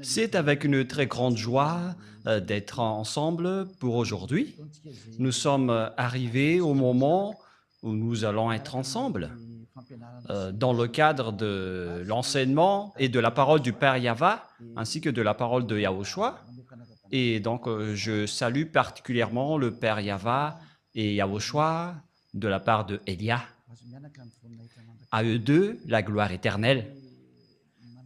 C'est avec une très grande joie d'être ensemble pour aujourd'hui. Nous sommes arrivés au moment où nous allons être ensemble dans le cadre de l'enseignement et de la parole du Père Yava, ainsi que de la parole de Yahushua. Et donc, je salue particulièrement le Père Yava et Yahushua de la part de Elia. À eux deux, la gloire éternelle.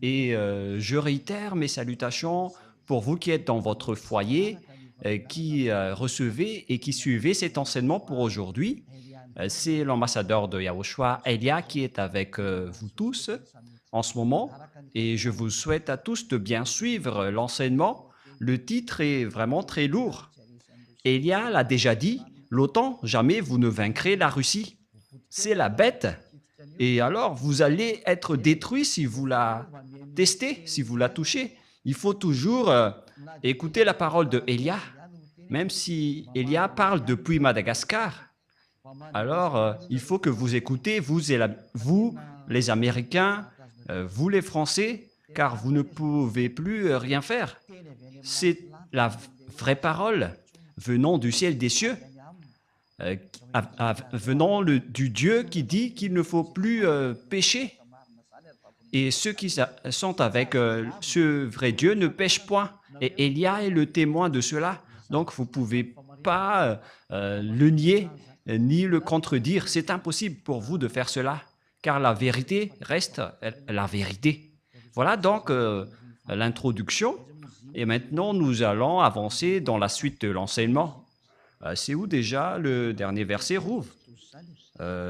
Et je réitère mes salutations pour vous qui êtes dans votre foyer, qui recevez et qui suivez cet enseignement pour aujourd'hui. C'est l'ambassadeur de Yahushua, Elia, qui est avec vous tous en ce moment. Et je vous souhaite à tous de bien suivre l'enseignement. Le titre est vraiment très lourd. Elia l'a déjà dit, l'OTAN, jamais vous ne vaincrez la Russie. C'est la bête. Et alors, vous allez être détruit si vous la testez, si vous la touchez. Il faut toujours écouter la parole de Elia, même si Elia parle depuis Madagascar. Alors, il faut que vous écoutez, vous, les Américains, vous les Français, car vous ne pouvez plus rien faire. C'est la vraie parole venant du ciel des cieux, venant du Dieu qui dit qu'il ne faut plus pécher. Et ceux qui sont avec ce vrai Dieu ne pêchent point. Et Élia est le témoin de cela. Donc, vous ne pouvez pas le nier ni le contredire. C'est impossible pour vous de faire cela, car la vérité reste la vérité. Voilà donc l'introduction. Et maintenant, nous allons avancer dans la suite de l'enseignement. C'est où déjà le dernier verset, Rouv?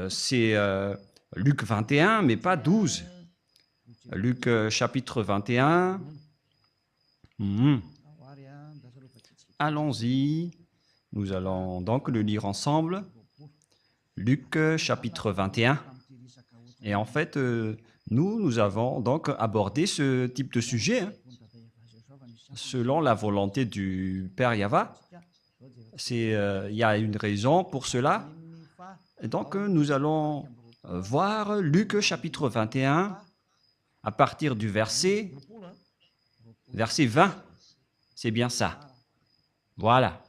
C'est Luc 21, mais pas 12. Luc chapitre 21. Allons-y. Nous allons donc le lire ensemble. Luc chapitre 21. Et en fait, nous avons donc abordé ce type de sujet selon la volonté du Père Yava. Il y a une raison pour cela. Et donc, nous allons voir Luc chapitre 21 à partir du verset 20. C'est bien ça. Voilà.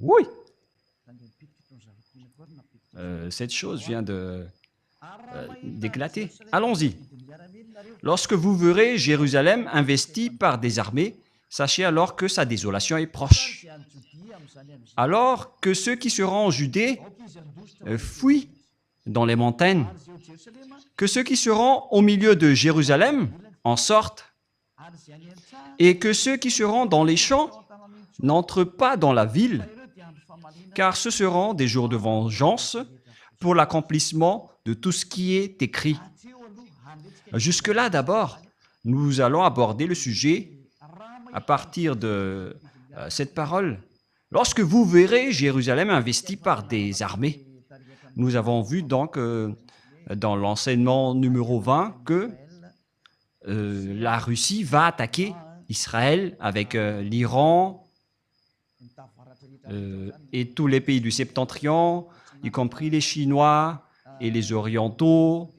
Oui. Cette chose vient d'éclater. Allons-y. Lorsque vous verrez Jérusalem investie par des armées, sachez alors que sa désolation est proche. Alors que ceux qui seront en Judée fuient dans les montagnes, que ceux qui seront au milieu de Jérusalem en sortent, et que ceux qui seront dans les champs n'entrent pas dans la ville, car ce seront des jours de vengeance pour l'accomplissement de tout ce qui est écrit. Jusque-là, d'abord, nous allons aborder le sujet à partir de cette parole. Lorsque vous verrez Jérusalem investie par des armées, nous avons vu donc dans l'enseignement numéro 20 que la Russie va attaquer Israël avec l'Iran et tous les pays du Septentrion, y compris les Chinois et les Orientaux,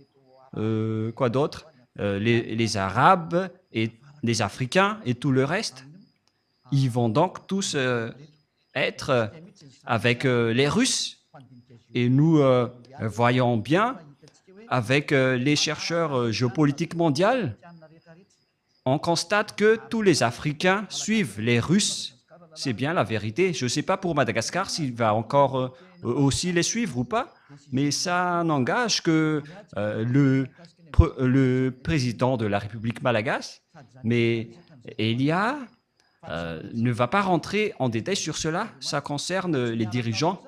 quoi d'autre, les Arabes et les Africains et tout le reste. Ils vont donc tous être avec les Russes. Et nous voyons bien avec les chercheurs géopolitiques mondiaux, on constate que tous les Africains suivent les Russes. C'est bien la vérité. Je ne sais pas pour Madagascar s'il va encore aussi les suivre ou pas, mais ça n'engage que le président de la République malagasy, mais Elia ne va pas rentrer en détail sur cela. Ça concerne les dirigeants.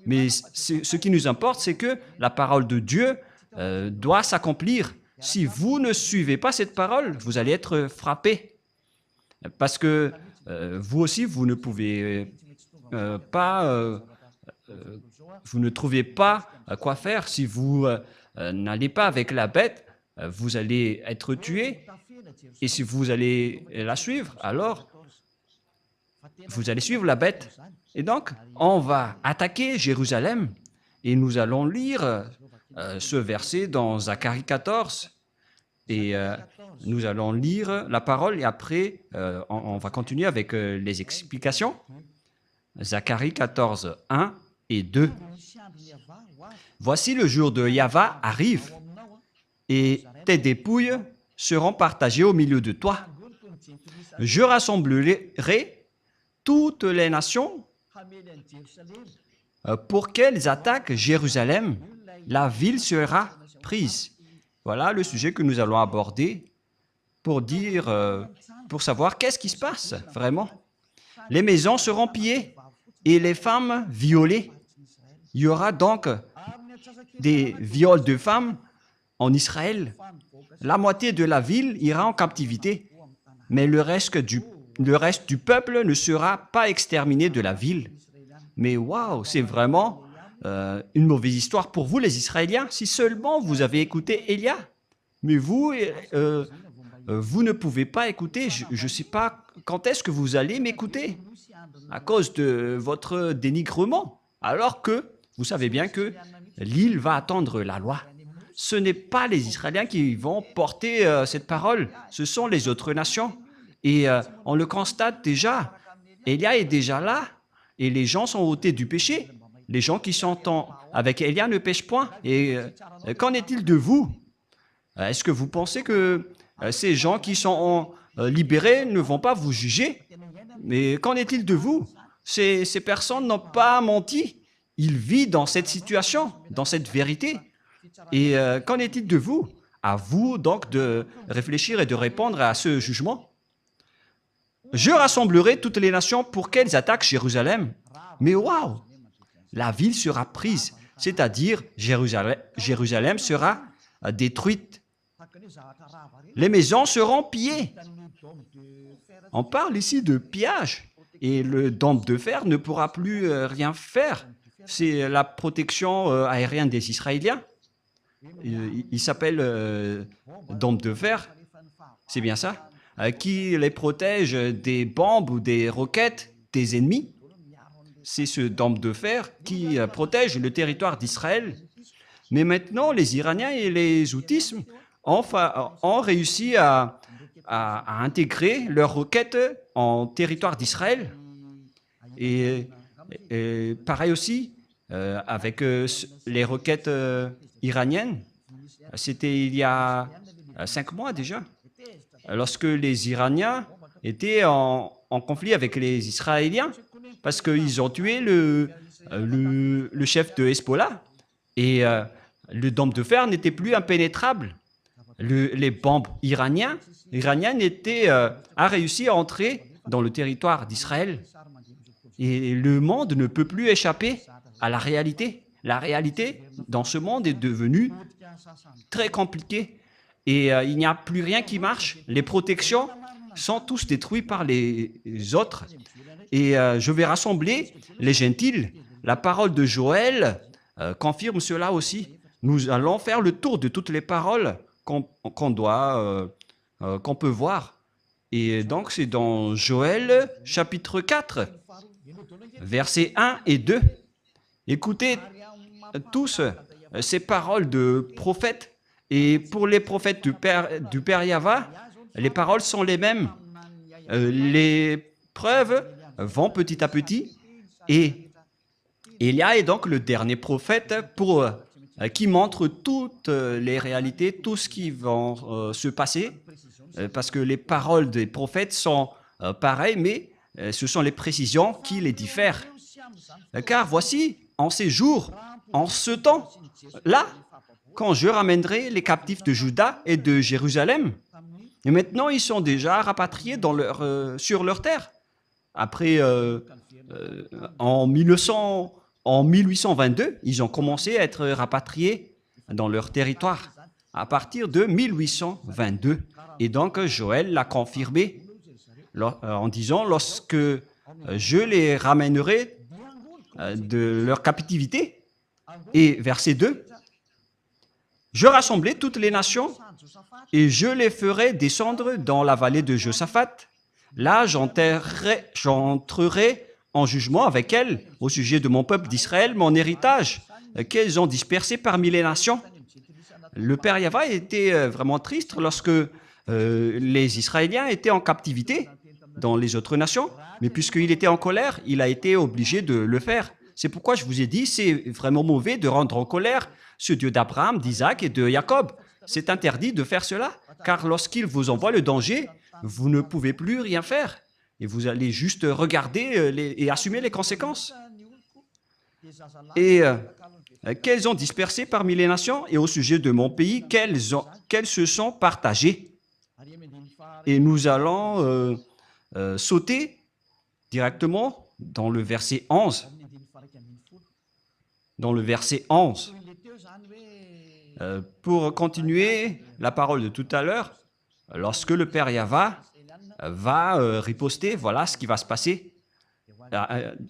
Mais ce qui nous importe, c'est que la parole de Dieu doit s'accomplir. Si vous ne suivez pas cette parole, vous allez être frappé. Parce que vous aussi, vous ne pouvez pas, vous ne trouvez pas quoi faire. Si vous n'allez pas avec la bête, vous allez être tué. Et si vous allez la suivre, alors vous allez suivre la bête. Et donc, on va attaquer Jérusalem et nous allons lire ce verset dans Zacharie 14. Et nous allons lire la parole et après, on va continuer avec les explications. Zacharie 14, 1 et 2. Voici le jour de Yahva arrive, et tes dépouilles seront partagées au milieu de toi. Je rassemblerai toutes les nations pour qu'elles attaquent Jérusalem. La ville sera prise. Voilà le sujet que nous allons aborder pour savoir qu'est-ce qui se passe vraiment. Les maisons seront pillées et les femmes violées. Il y aura donc des viols de femmes en Israël. La moitié de la ville ira en captivité, mais le reste du peuple ne sera pas exterminé de la ville. Mais waouh, c'est vraiment une mauvaise histoire pour vous les Israéliens, si seulement vous avez écouté Élia. Mais vous, vous ne pouvez pas écouter. Je ne sais pas quand est-ce que vous allez m'écouter à cause de votre dénigrement, alors que vous savez bien que l'île va attendre la loi. Ce n'est pas les Israéliens qui vont porter cette parole, ce sont les autres nations. Et on le constate déjà, Élia est déjà là, et les gens sont ôtés du péché. Les gens qui sont avec Élia ne pêchent point. Et qu'en est-il de vous? Est-ce que vous pensez que ces gens qui sont libérés ne vont pas vous juger? Mais qu'en est-il de vous? Ces personnes n'ont pas menti. Ils vivent dans cette situation, dans cette vérité. Et qu'en est-il de vous? À vous donc de réfléchir et de répondre à ce jugement. Je rassemblerai toutes les nations pour qu'elles attaquent Jérusalem. Mais waouh! La ville sera prise, c'est-à-dire Jérusalem sera détruite. Les maisons seront pillées. On parle ici de pillage. Et le dôme de fer ne pourra plus rien faire. C'est la protection aérienne des Israéliens. Il s'appelle dôme de fer. C'est bien ça? Qui les protège des bombes ou des roquettes des ennemis. C'est ce dôme de fer qui protège le territoire d'Israël. Mais maintenant, les Iraniens et les Houthis ont réussi à intégrer leurs roquettes en territoire d'Israël. Et pareil aussi avec les roquettes iraniennes. C'était il y a 5 mois déjà, lorsque les Iraniens étaient en conflit avec les Israéliens, parce qu'ils ont tué le chef de Hezbollah. Et le dôme de fer n'était plus impénétrable. Les bombes iraniennes a réussi à entrer dans le territoire d'Israël. Et le monde ne peut plus échapper à la réalité. La réalité dans ce monde est devenue très compliquée. Et il n'y a plus rien qui marche. Les protections sont tous détruites par les autres. Et je vais rassembler les gentils. La parole de Joël confirme cela aussi. Nous allons faire le tour de toutes les paroles qu'on peut voir. Et donc, c'est dans Joël, chapitre 4, versets 1 et 2. Écoutez tous ces paroles de prophètes. Et pour les prophètes du Père Yahva, les paroles sont les mêmes. Les preuves vont petit à petit. Et Élia est donc le dernier prophète qui montre toutes les réalités, tout ce qui va se passer, parce que les paroles des prophètes sont pareilles, mais ce sont les précisions qui les diffèrent. Car voici, en ces jours, en ce temps-là, quand je ramènerai les captifs de Juda et de Jérusalem, et maintenant ils sont déjà rapatriés sur leur terre. Après, en 1822, ils ont commencé à être rapatriés dans leur territoire, à partir de 1822. Et donc, Joël l'a confirmé en disant, lorsque je les ramènerai de leur captivité, et verset 2, je rassemblerai toutes les nations et je les ferai descendre dans la vallée de Josaphat. Là, j'entrerai en jugement avec elles au sujet de mon peuple d'Israël, mon héritage, qu'elles ont dispersé parmi les nations. le père Yahva était vraiment triste lorsque les Israéliens étaient en captivité dans les autres nations, mais puisqu'il était en colère, il a été obligé de le faire. C'est pourquoi je vous ai dit, c'est vraiment mauvais de rendre en colère ce Dieu d'Abraham, d'Isaac et de Jacob. C'est interdit de faire cela, car lorsqu'il vous envoie le danger, vous ne pouvez plus rien faire. Et vous allez juste regarder et assumer les conséquences. Et qu'elles ont dispersé parmi les nations, et au sujet de mon pays, qu'elles se sont partagées. Et nous allons sauter directement dans le verset 11. Dans le verset 11. Pour continuer la parole de tout à l'heure, lorsque le père Yahva va riposter, voilà ce qui va se passer.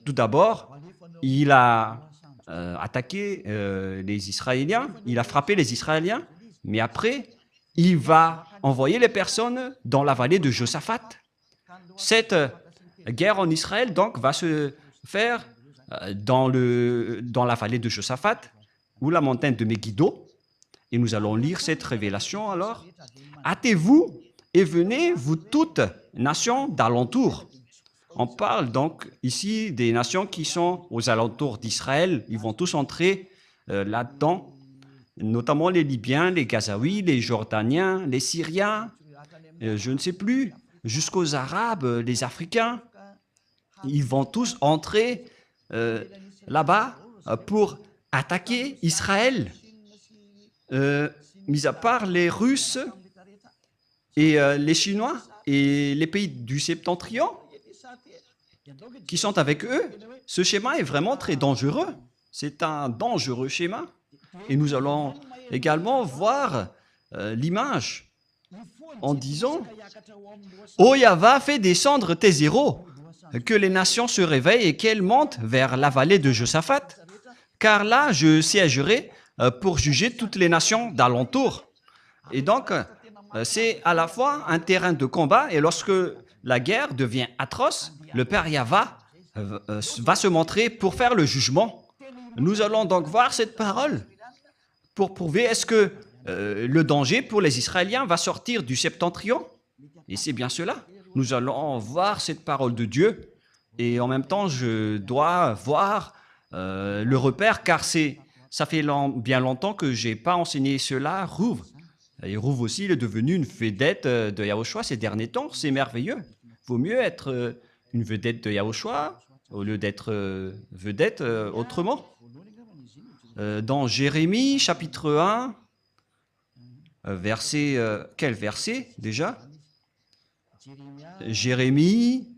Tout d'abord, il a attaqué les Israéliens, il a frappé les Israéliens, mais après, il va envoyer les personnes dans la vallée de Josaphat. Cette guerre en Israël, donc, va se faire dans la vallée de Josaphat, ou la montagne de Megiddo. Et nous allons lire cette révélation alors. Hâtez-vous et venez, vous toutes, nations d'alentour. On parle donc ici des nations qui sont aux alentours d'Israël. Ils vont tous entrer là-dedans, notamment les Libyens, les Gazaouis, les Jordaniens, les Syriens, je ne sais plus, jusqu'aux Arabes, les Africains. Ils vont tous entrer là-bas pour attaquer Israël. Mis à part les Russes et les Chinois et les pays du septentrion qui sont avec eux, ce schéma est vraiment très dangereux. C'est un dangereux schéma. Et nous allons également voir l'image en disant « Ô Yahva, fais descendre tes héros, que les nations se réveillent et qu'elles montent vers la vallée de Josaphat, car là je siégerai pour juger toutes les nations d'alentour. » Et donc, c'est à la fois un terrain de combat, et lorsque la guerre devient atroce, le père Yahva va se montrer pour faire le jugement. Nous allons donc voir cette parole pour prouver est-ce que le danger pour les Israéliens va sortir du septentrion. Et c'est bien cela. Nous allons voir cette parole de Dieu, et en même temps, je dois voir le repère, car ça fait bien longtemps que je n'ai pas enseigné cela. Rouv. Et Rouv aussi, il est devenu une vedette de Yahushua ces derniers temps. C'est merveilleux. Il vaut mieux être une vedette de Yahushua au lieu d'être vedette autrement. Dans Jérémie, chapitre 1, quel verset déjà? Jérémie,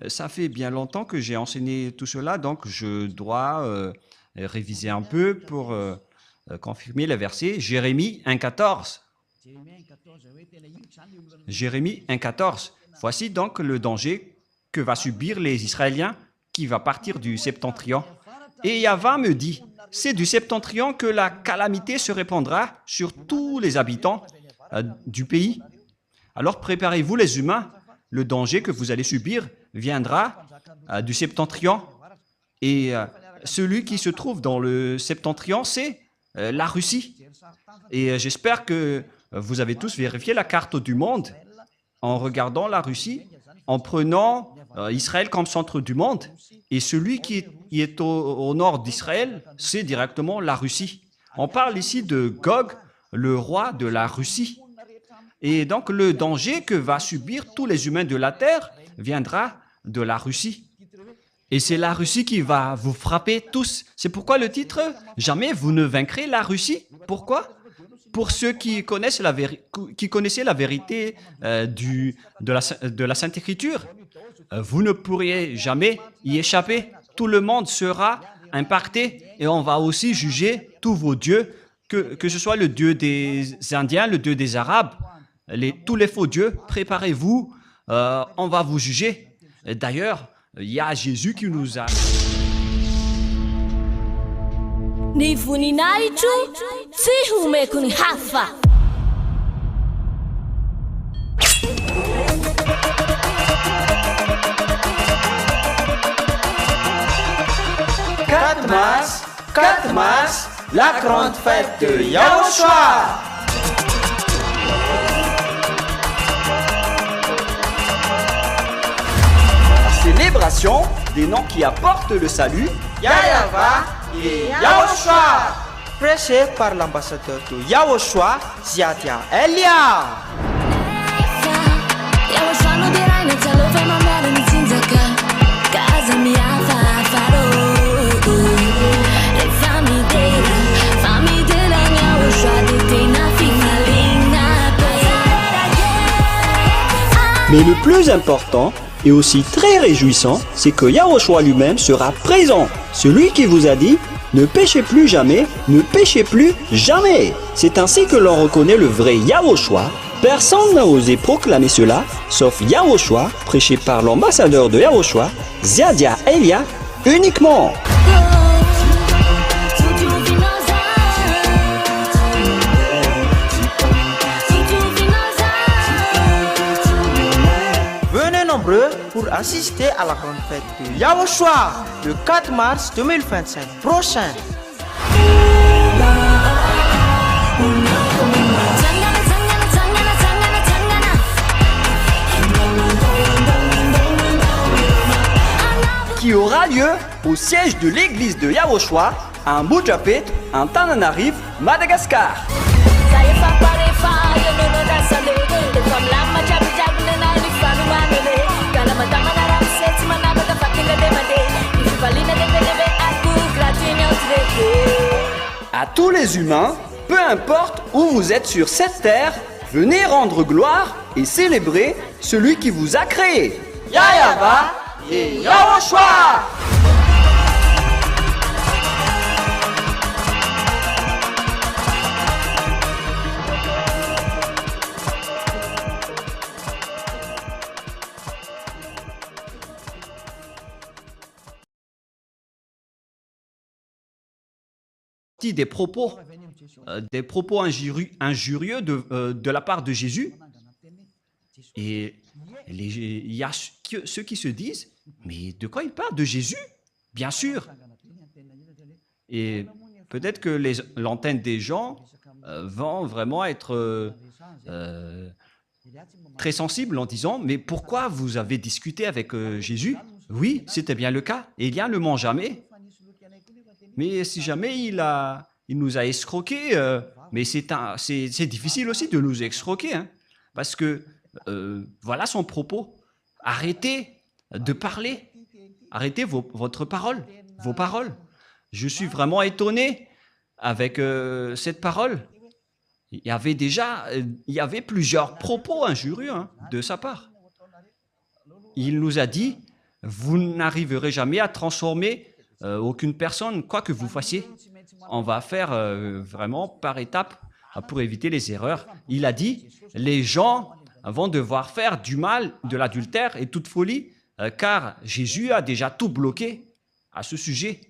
ça fait bien longtemps que j'ai enseigné tout cela, donc je dois réviser un peu pour confirmer le verset. Jérémie 1,14. Jérémie 1,14. Voici donc le danger que va subir les Israéliens qui va partir du septentrion. Et Yahva me dit, c'est du septentrion que la calamité se répandra sur tous les habitants du pays. Alors préparez-vous les humains, le danger que vous allez subir viendra du septentrion. Et celui qui se trouve dans le septentrion, c'est la Russie. Et j'espère que vous avez tous vérifié la carte du monde en regardant la Russie, en prenant Israël comme centre du monde. Et celui qui est au nord d'Israël, c'est directement la Russie. On parle ici de Gog, le roi de la Russie. Et donc le danger que va subir tous les humains de la terre viendra de la Russie. Et c'est la Russie qui va vous frapper tous. C'est pourquoi le titre « Jamais vous ne vaincrez la Russie ». Pourquoi? Pour ceux qui connaissaient la vérité de la Sainte Écriture, vous ne pourriez jamais y échapper. Tout le monde sera impacté et on va aussi juger tous vos dieux, que ce soit le Dieu des Indiens, le Dieu des Arabes, tous les faux dieux. Préparez-vous, on va vous juger. D'ailleurs, il y a Jésus qui nous a... Ni voninahitro tsy homeko ny hafa. Katmas la grande fête de Yahushua. Célébration des noms qui apportent le salut, Yahweh et Yahushua. Prêché par l'ambassadeur de Yahushua, Ziadia Elia. mais le plus important et aussi très réjouissant, c'est que Yahushua lui-même sera présent. Celui qui vous a dit « Ne péchez plus jamais, ne péchez plus jamais ». C'est ainsi que l'on reconnaît le vrai Yahushua. Personne n'a osé proclamer cela, sauf Yahushua, prêché par l'ambassadeur de Yahushua, Ziadia Elia, uniquement. Venez nombreux pour assister à la grande fête de Yahushua le 4 mars 2025 prochain. Qui aura lieu au siège de l'église de Yahushua à Mbujapet, en Tananarive, Madagascar. À tous les humains, peu importe où vous êtes sur cette terre, venez rendre gloire et célébrer celui qui vous a créé. Yahweh et Yahushua. Des propos injurieux de la part de Jésus. Et il y a ceux qui se disent, mais de quoi il parle? De Jésus? Bien sûr. Et peut-être que l'antenne des gens vont vraiment être très sensibles en disant, mais pourquoi vous avez discuté avec Jésus? Oui, c'était bien le cas. Élia ne ment jamais. Mais si jamais il nous a escroqués, mais c'est difficile aussi de nous escroquer, hein, parce que voilà son propos. Arrêtez de parler. Arrêtez vos paroles. Je suis vraiment étonné avec cette parole. Il y avait plusieurs propos injurieux, hein, de sa part. Il nous a dit, vous n'arriverez jamais à transformer aucune personne, quoi que vous fassiez. On va faire vraiment par étapes pour éviter les erreurs. Il a dit, les gens vont devoir faire du mal, de l'adultère et toute folie, car Jésus a déjà tout bloqué à ce sujet.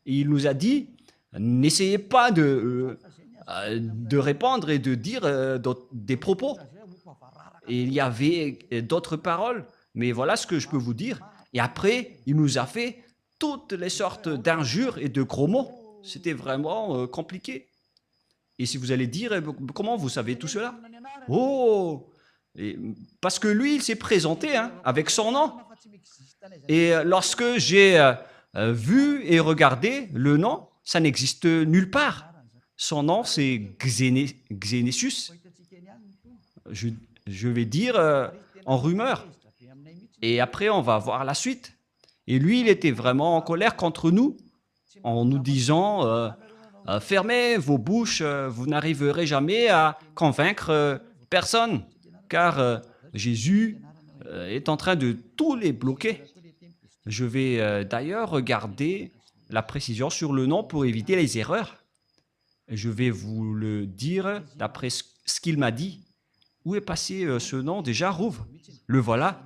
Et il nous a dit, n'essayez pas de répandre et de dire des propos. Et il y avait d'autres paroles, mais voilà ce que je peux vous dire. Et après, il nous a fait toutes les sortes d'injures et de gros mots. C'était vraiment compliqué. Et si vous allez dire, comment vous savez tout cela? Oh, parce que lui, il s'est présenté, hein, avec son nom. Et lorsque j'ai vu et regardé le nom, ça n'existe nulle part. Son nom, c'est Xénésus. Je vais dire en rumeur. Et après, on va voir la suite. Et lui, il était vraiment en colère contre nous, en nous disant fermez vos bouches, vous n'arriverez jamais à convaincre personne, car Jésus est en train de tous les bloquer. Je vais d'ailleurs regarder la précision sur le nom pour éviter les erreurs. Je vais vous le dire d'après ce qu'il m'a dit. Où est passé ce nom déjà, Rouv? Le voilà.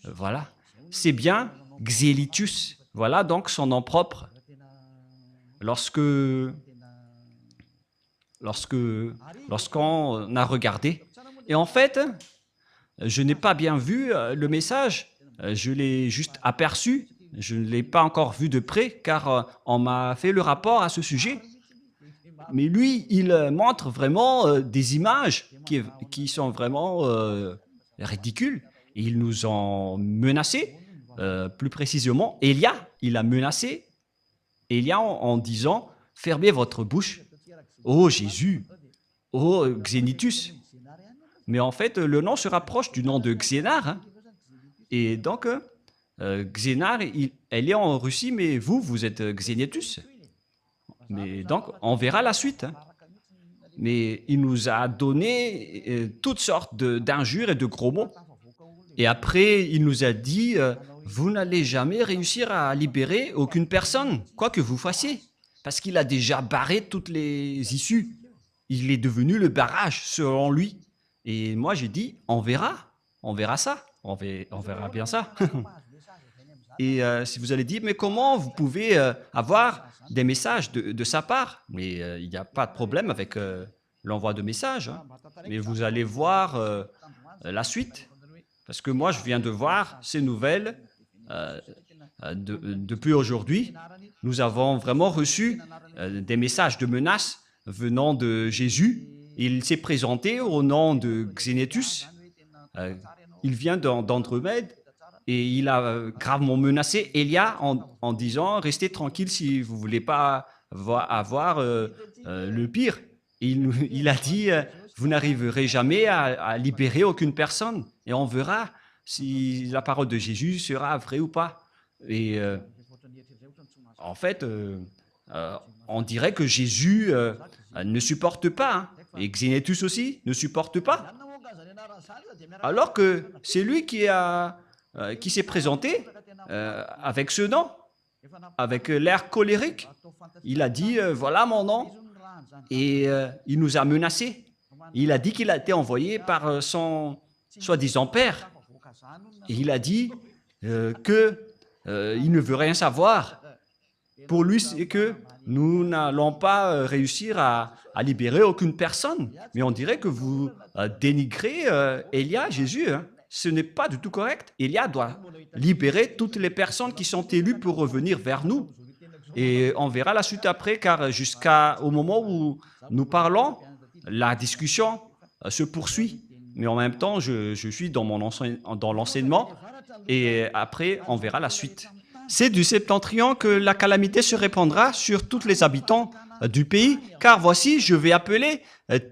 Voilà. C'est bien Xélitus. Voilà donc son nom propre. Lorsqu'on a regardé. Et en fait, je n'ai pas bien vu le message. Je l'ai juste aperçu. Je ne l'ai pas encore vu de près car on m'a fait le rapport à ce sujet. Mais lui, il montre vraiment des images qui sont vraiment ridicules. Et ils nous ont menacés, plus précisément, Élia, il a menacé Élia en disant « Fermez votre bouche, ô Jésus, ô Xénitus ». Mais en fait, le nom se rapproche du nom de Xénar. Hein. Et donc, Xénar, elle est en Russie, mais vous êtes Xénitus. Mais donc, on verra la suite. Hein. Mais il nous a donné toutes sortes d'injures et de gros mots. Et après, il nous a dit, vous n'allez jamais réussir à libérer aucune personne, quoi que vous fassiez. Parce qu'il a déjà barré toutes les issues. Il est devenu le barrage, selon lui. Et moi, j'ai dit, on verra ça. On verra bien ça. Et si vous allez dire, mais comment vous pouvez avoir des messages de sa part? Mais il n'y a pas de problème avec l'envoi de messages. Hein. Mais vous allez voir la suite. Parce que moi, je viens de voir ces nouvelles depuis aujourd'hui. Nous avons vraiment reçu des messages de menaces venant de Jésus. Il s'est présenté au nom de Xénétus. Il vient d'Andromède. Et il a gravement menacé Élia en disant « Restez tranquille si vous ne voulez pas avoir le pire. » Il a dit « Vous n'arriverez jamais à libérer aucune personne. » Et on verra si la parole de Jésus sera vraie ou pas. Et en fait, on dirait que Jésus ne supporte pas. Hein. Et Xénétus aussi ne supporte pas. Alors que c'est lui qui s'est présenté avec ce nom, avec l'air colérique. Il a dit, voilà mon nom, et il nous a menacés. Il a dit qu'il a été envoyé par son soi-disant père. Et il a dit qu'il ne veut rien savoir. Pour lui, c'est que nous n'allons pas réussir à libérer aucune personne. Mais on dirait que vous dénigrez Élia, Jésus, hein. Ce n'est pas du tout correct. Élia doit libérer toutes les personnes qui sont élues pour revenir vers nous. Et on verra la suite après, car jusqu'au moment où nous parlons, la discussion se poursuit. Mais en même temps, je suis dans l'enseignement, et après, on verra la suite. C'est du septentrion que la calamité se répandra sur tous les habitants du pays, car voici, je vais appeler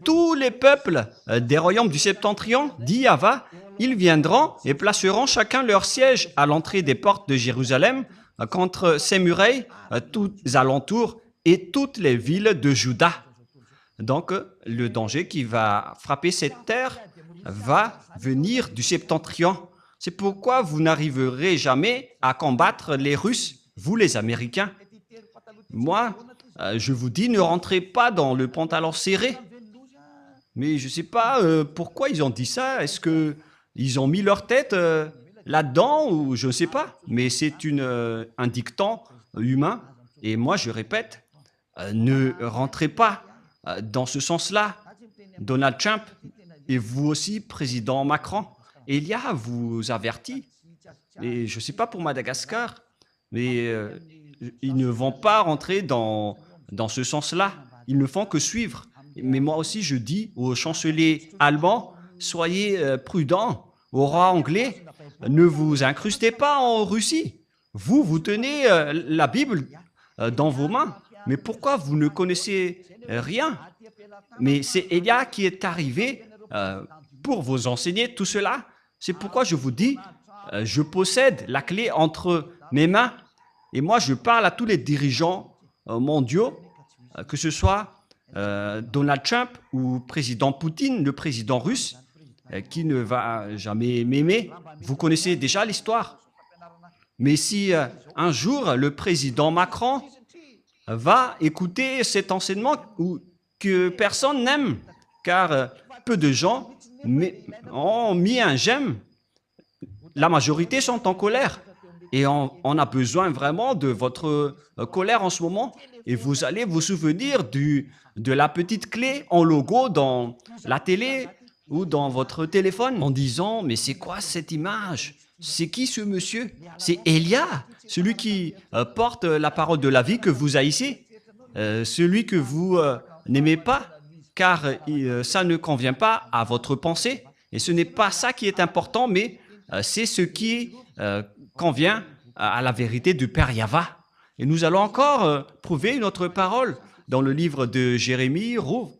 tous les peuples des royaumes du septentrion, dit Yahva. Ils viendront et placeront chacun leur siège à l'entrée des portes de Jérusalem contre ses murailles, tous alentours et toutes les villes de Juda. Donc, le danger qui va frapper cette terre va venir du septentrion. C'est pourquoi vous n'arriverez jamais à combattre les Russes, vous les Américains. Moi, je vous dis, ne rentrez pas dans le pantalon serré. Mais je ne sais pas pourquoi ils ont dit ça. Est-ce qu'ils ont mis leur tête là-dedans ou je ne sais pas. Mais c'est un dicton humain. Et moi, je répète, ne rentrez pas dans ce sens-là. Donald Trump et vous aussi, président Macron. Elia vous avertit. Et je ne sais pas pour Madagascar, mais ils ne vont pas rentrer dans ce sens-là. Ils ne font que suivre. Mais moi aussi, je dis au chancelier allemand, soyez prudents, au roi anglais, ne vous incrustez pas en Russie. Vous tenez la Bible dans vos mains. Mais pourquoi vous ne connaissez rien? Mais c'est Élia qui est arrivé pour vous enseigner tout cela. C'est pourquoi je vous dis, je possède la clé entre mes mains. Et moi, je parle à tous les dirigeants mondiaux, que ce soit Donald Trump ou président Poutine, le président russe, qui ne va jamais m'aimer. Vous connaissez déjà l'histoire. Mais si un jour le président Macron va écouter cet enseignement que personne n'aime, car peu de gens ont mis un j'aime, la majorité sont en colère. Et on a besoin vraiment de votre colère en ce moment. Et vous allez vous souvenir de la petite clé en logo dans la télé ou dans votre téléphone en disant « Mais c'est quoi cette image? C'est qui ce monsieur? C'est Élia, celui qui porte la parole de la vie que vous haïssez, celui que vous n'aimez pas, car ça ne convient pas à votre pensée. Et ce n'est pas ça qui est important, mais c'est ce qui convient à la vérité du Père Yahva. Et nous allons encore prouver une autre parole dans le livre de Jérémie, Rouv.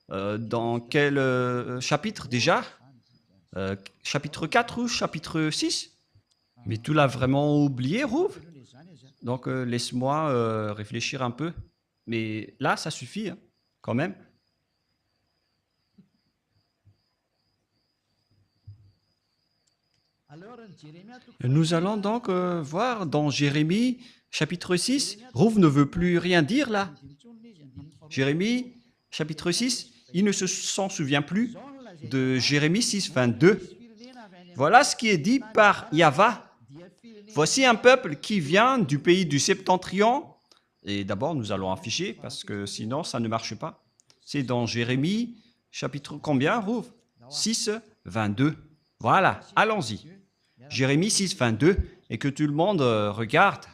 Dans quel chapitre déjà chapitre 4 ou chapitre 6? Mais tu l'as vraiment oublié, Rouv? Donc laisse-moi réfléchir un peu. Mais là, ça suffit hein, quand même. Nous allons donc voir dans Jérémie, chapitre 6, Rouv ne veut plus rien dire là. Jérémie, chapitre 6, il ne s'en souvient plus de Jérémie 6, 22. Voilà ce qui est dit par Yahva. Voici un peuple qui vient du pays du Septentrion. Et d'abord, nous allons afficher parce que sinon, ça ne marche pas. C'est dans Jérémie, chapitre combien, Rouv? 6, 22. Voilà, allons-y. Jérémie 6, 22, et que tout le monde regarde.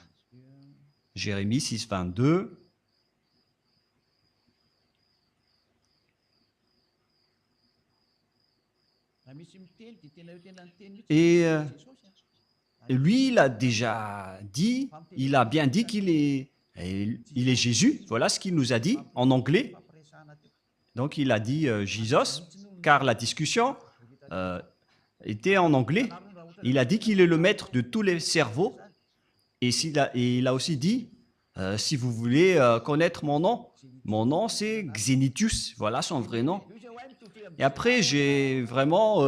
Jérémie 6, 22. Et lui, il a déjà dit, il a bien dit qu'il est, il est Jésus. Voilà ce qu'il nous a dit en anglais. Donc, il a dit Jesus, car la discussion était en anglais. Il a dit qu'il est le maître de tous les cerveaux. Et il a aussi dit, si vous voulez connaître mon nom c'est Xenitus. Voilà son vrai nom. Et après, j'ai vraiment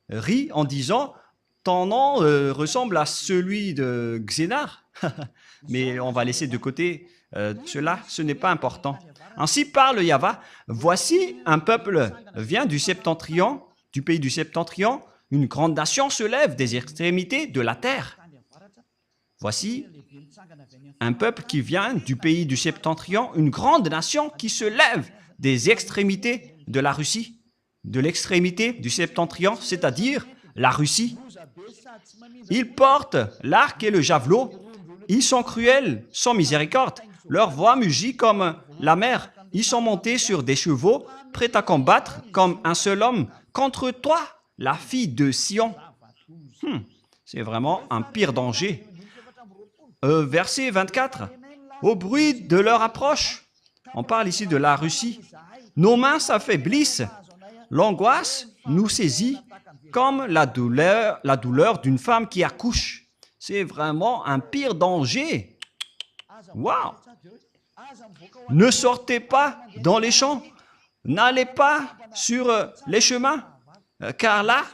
ri en disant, ton nom ressemble à celui de Xénar. Mais on va laisser de côté cela, ce n'est pas important. Ainsi parle Yahva, voici un peuple vient du Septentrion, du pays du Septentrion, une grande nation se lève des extrémités de la terre. Voici un peuple qui vient du pays du Septentrion, une grande nation qui se lève des extrémités de la Russie, de l'extrémité du Septentrion, c'est-à-dire la Russie. Ils portent l'arc et le javelot, ils sont cruels, sans miséricorde, leur voix mugit comme la mer, ils sont montés sur des chevaux, prêts à combattre comme un seul homme contre toi, la fille de Sion. C'est vraiment un pire danger. Verset 24. Au bruit de leur approche, on parle ici de la Russie, nos mains s'affaiblissent, l'angoisse nous saisit comme la douleur d'une femme qui accouche. C'est vraiment un pire danger. Waouh! Ne sortez pas dans les champs, n'allez pas sur les chemins, car là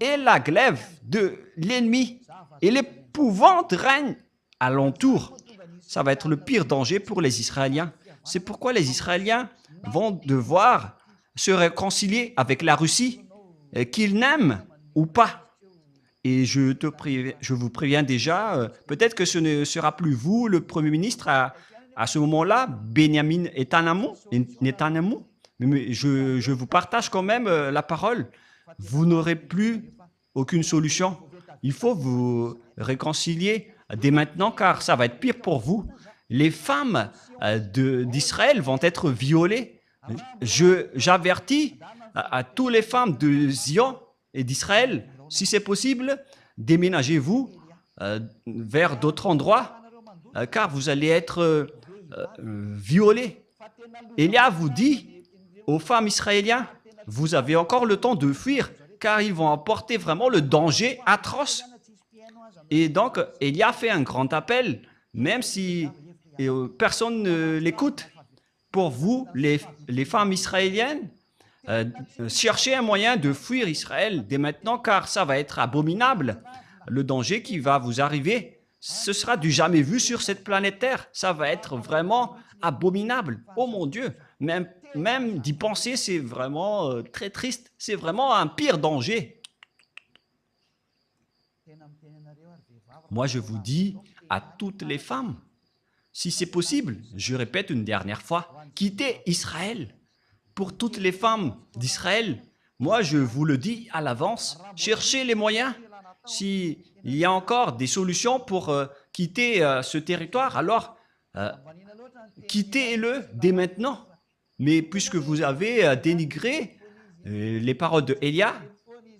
est la glaive de l'ennemi et l'épouvante règne alentour. Ça va être le pire danger pour les Israéliens. C'est pourquoi les Israéliens vont devoir se réconcilier avec la Russie, qu'ils n'aiment ou pas. Et je vous préviens déjà, peut-être que ce ne sera plus vous, le Premier ministre, à ce moment-là, Benjamin Netanyahou, mais je vous partage quand même la parole. Vous n'aurez plus aucune solution. Il faut vous réconcilier dès maintenant, car ça va être pire pour vous. Les femmes d'Israël vont être violées. J'avertis à toutes les femmes de Zion et d'Israël, si c'est possible, déménagez-vous vers d'autres endroits, car vous allez être violés. Élia vous dit aux femmes israéliennes, vous avez encore le temps de fuir, car ils vont apporter vraiment le danger atroce. Et donc, Élia fait un grand appel, même si personne ne l'écoute. Pour vous, les femmes israéliennes, cherchez un moyen de fuir Israël dès maintenant, car ça va être abominable. Le danger qui va vous arriver, ce sera du jamais vu sur cette planète Terre. Ça va être vraiment abominable. Oh mon Dieu, même d'y penser, c'est vraiment très triste. C'est vraiment un pire danger. Moi, je vous dis à toutes les femmes, si c'est possible, je répète une dernière fois, quittez Israël. Pour toutes les femmes d'Israël, moi, je vous le dis à l'avance, cherchez les moyens. S'il y a encore des solutions pour quitter ce territoire, alors quittez-le dès maintenant. mais puisque vous avez dénigré les paroles de Élia,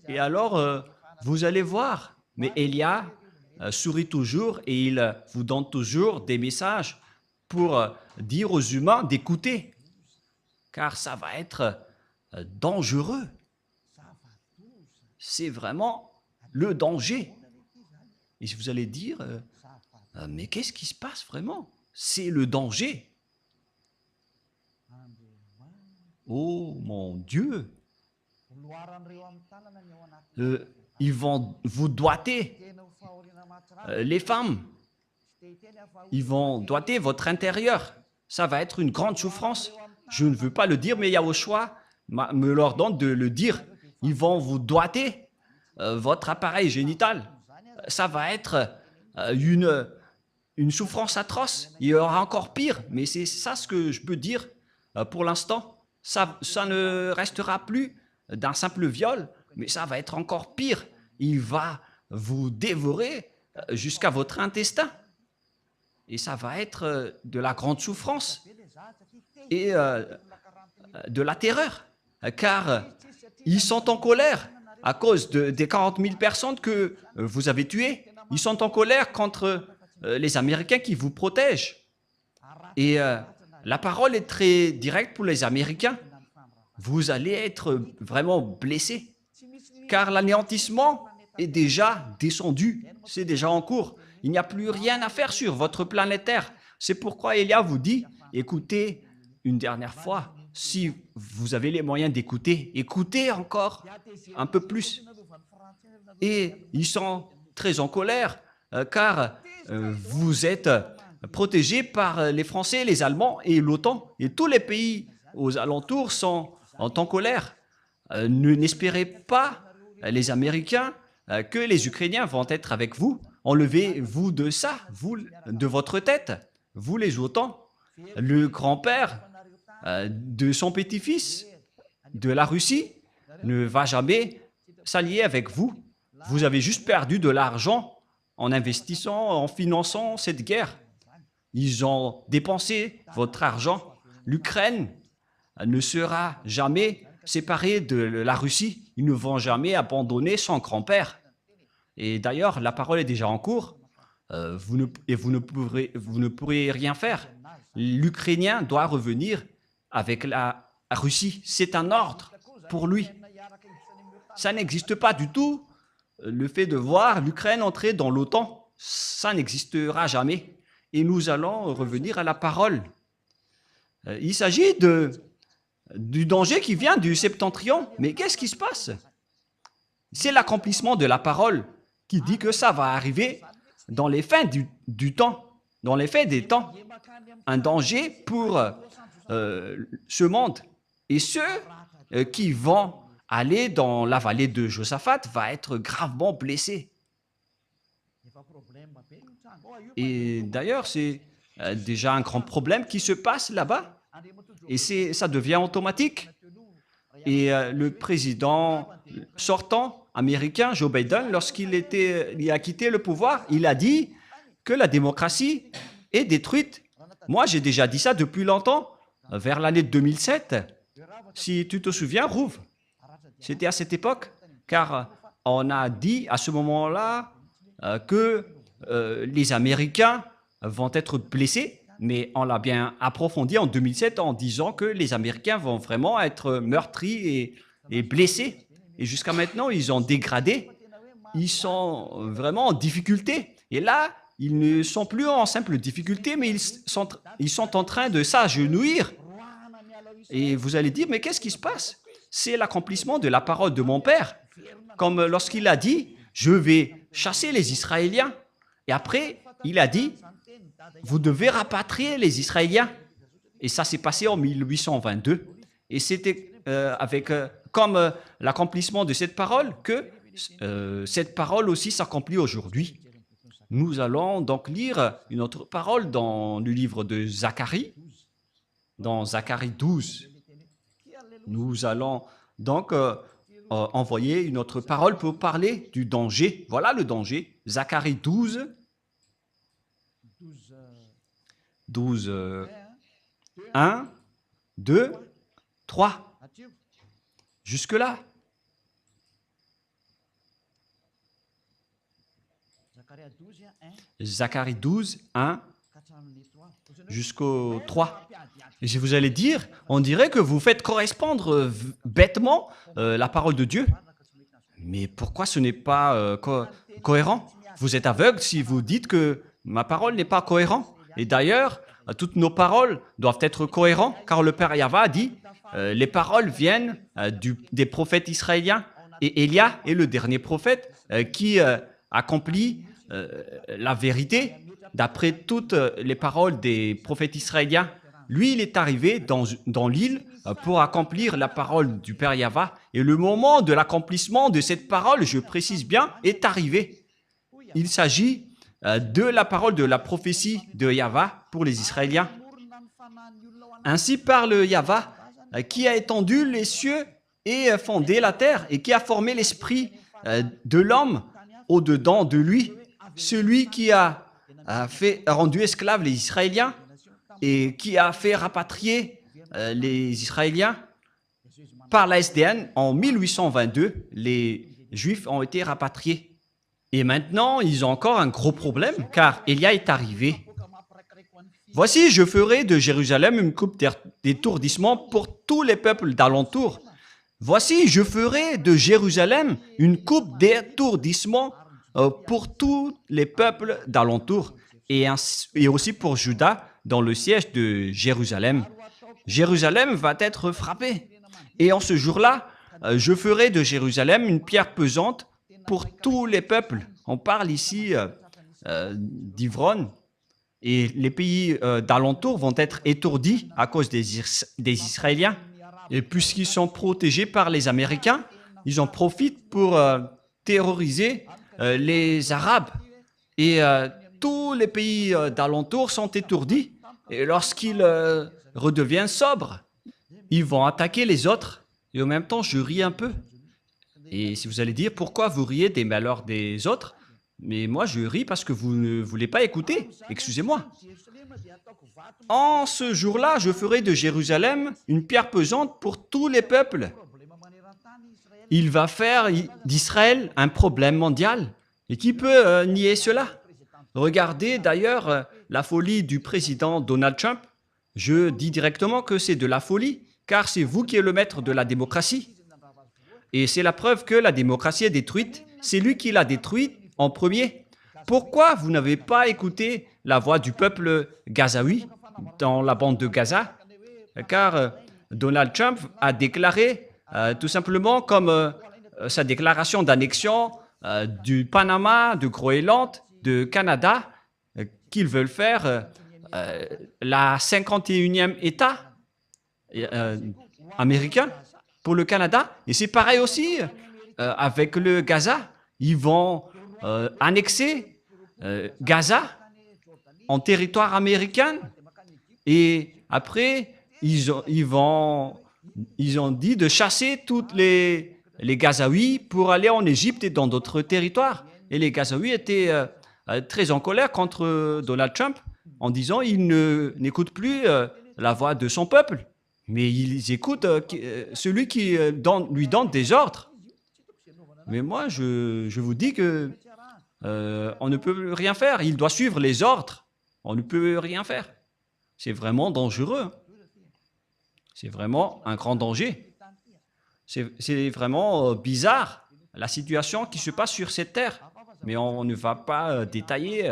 et alors vous allez voir. Mais Élia sourit toujours et il vous donne toujours des messages pour dire aux humains d'écouter, car ça va être dangereux. C'est vraiment le danger. Et vous allez dire, mais qu'est-ce qui se passe vraiment? C'est le danger. Oh mon Dieu! Ils vont vous doiter, les femmes. Ils vont doiter votre intérieur. Ça va être une grande souffrance. Je ne veux pas le dire, mais Yahushua me l'ordonne de le dire. Ils vont vous doiter votre appareil génital. Ça va être une souffrance atroce. Il y aura encore pire, mais c'est ça ce que je peux dire pour l'instant. Ça ne restera plus d'un simple viol, mais ça va être encore pire. Il va vous dévorer jusqu'à votre intestin. Et ça va être de la grande souffrance et de la terreur, car ils sont en colère à cause des 40 000 personnes que vous avez tuées. Ils sont en colère contre les Américains qui vous protègent. Et la parole est très directe pour les Américains. Vous allez être vraiment blessés, car l'anéantissement est déjà descendu, c'est déjà en cours. Il n'y a plus rien à faire sur votre planète Terre. C'est pourquoi Élia vous dit, écoutez une dernière fois, si vous avez les moyens d'écouter, écoutez encore un peu plus. Et ils sont très en colère, car vous êtes protégés par les Français, les Allemands et l'OTAN. Et tous les pays aux alentours sont en colère. N'espérez pas, les Américains, que les Ukrainiens vont être avec vous. Enlevez-vous de ça, vous, de votre tête, vous les OTAN. Le grand-père de son petit-fils de la Russie ne va jamais s'allier avec vous. Vous avez juste perdu de l'argent en investissant, en finançant cette guerre. Ils ont dépensé votre argent. L'Ukraine ne sera jamais séparée de la Russie. Ils ne vont jamais abandonner son grand-père. Et d'ailleurs, la parole est déjà en cours. Vous ne pourrez rien faire. L'Ukrainien doit revenir avec la Russie. C'est un ordre pour lui. Ça n'existe pas du tout. Le fait de voir l'Ukraine entrer dans l'OTAN, ça n'existera jamais. Et nous allons revenir à la parole. Il s'agit du danger qui vient du septentrion. Mais qu'est-ce qui se passe? C'est l'accomplissement de la parole qui dit que ça va arriver dans les fins du temps, dans les fins des temps. Un danger pour ce monde. Et ceux qui vont aller dans la vallée de Josaphat vont être gravement blessés. Et d'ailleurs, c'est déjà un grand problème qui se passe là-bas. Et ça devient automatique. Et le président sortant américain, Joe Biden, lorsqu'il a quitté le pouvoir, il a dit que la démocratie est détruite. Moi, j'ai déjà dit ça depuis longtemps, vers l'année 2007. Si tu te souviens, Rouv, c'était à cette époque, car on a dit à ce moment-là que les Américains vont être blessés, mais on l'a bien approfondi en 2007 en disant que les Américains vont vraiment être meurtris et blessés. Et jusqu'à maintenant, ils ont dégradé. Ils sont vraiment en difficulté. Et là, ils ne sont plus en simple difficulté, mais ils sont en train de s'agenouiller. Et vous allez dire, mais qu'est-ce qui se passe? C'est l'accomplissement de la parole de mon père. Comme lorsqu'il a dit, je vais chasser les Israéliens. Et après, il a dit, vous devez rapatrier les Israéliens. Et ça s'est passé en 1822. Et c'était comme l'accomplissement de cette parole que cette parole aussi s'accomplit aujourd'hui. Nous allons donc lire une autre parole dans le livre de Zacharie, dans Zacharie 12. Nous allons donc envoyer une autre parole pour parler du danger. Voilà le danger. Zacharie 12, 1, 2 3. Jusque-là. Zacharie 12, 1 jusqu'au 3. Et vous allez dire, on dirait que vous faites correspondre bêtement la parole de Dieu. Mais pourquoi ce n'est pas cohérent? Vous êtes aveugle si vous dites que ma parole n'est pas cohérente. Et d'ailleurs, toutes nos paroles doivent être cohérentes, car le Père Yahva a dit, les paroles viennent des prophètes israéliens. Et Élia est le dernier prophète qui accomplit la vérité d'après toutes les paroles des prophètes israéliens. Lui, il est arrivé dans l'île pour accomplir la parole du Père Yahva. Et le moment de l'accomplissement de cette parole, je précise bien, est arrivé. Il s'agit de la parole de la prophétie de Yahva pour les Israéliens. Ainsi parle Yahva, qui a étendu les cieux et fondé la terre, et qui a formé l'esprit de l'homme au-dedans de lui. Celui qui a rendu esclaves les Israéliens et qui a fait rapatrier les Israéliens par la SDN en 1822, les Juifs ont été rapatriés. Et maintenant, ils ont encore un gros problème, car Élia est arrivé. Voici, je ferai de Jérusalem une coupe d'étourdissement pour tous les peuples d'alentour. Voici, je ferai de Jérusalem une coupe d'étourdissement pour tous les peuples d'alentour, et aussi pour Juda dans le siège de Jérusalem. Jérusalem va être frappée. Et en ce jour-là, je ferai de Jérusalem une pierre pesante pour tous les peuples. On parle ici d'Ivron. Et les pays d'alentour vont être étourdis à cause des Israéliens. Et puisqu'ils sont protégés par les Américains, ils en profitent pour terroriser les Arabes. Et tous les pays d'alentour sont étourdis. Et lorsqu'ils redeviennent sobres, ils vont attaquer les autres. Et en même temps, je ris un peu. Et si vous allez dire, pourquoi vous riez des malheurs des autres? Mais moi, je ris parce que vous ne voulez pas écouter. Excusez-moi. En ce jour-là, je ferai de Jérusalem une pierre pesante pour tous les peuples. Il va faire d'Israël un problème mondial. Et qui peut nier cela? Regardez d'ailleurs la folie du président Donald Trump. Je dis directement que c'est de la folie, car c'est vous qui êtes le maître de la démocratie. Et c'est la preuve que la démocratie est détruite. C'est lui qui l'a détruite en premier. Pourquoi vous n'avez pas écouté la voix du peuple gazaoui dans la bande de Gaza? Car Donald Trump a déclaré tout simplement comme sa déclaration d'annexion du Panama, de Groenland, de Canada, qu'ils veulent faire la 51e État américain pour le Canada. Et c'est pareil aussi avec le Gaza. Ils vont annexer Gaza en territoire américain. Et après, ils ont dit de chasser toutes les Gazaouis pour aller en Égypte et dans d'autres territoires. Et les Gazaouis étaient très en colère contre Donald Trump en disant qu'il n'écoute plus la voix de son peuple, mais ils écoutent celui qui lui donne des ordres. Mais moi, je vous dis que on ne peut rien faire. Il doit suivre les ordres. On ne peut rien faire. C'est vraiment dangereux. C'est vraiment un grand danger. C'est vraiment bizarre, la situation qui se passe sur cette terre. Mais on ne va pas détailler,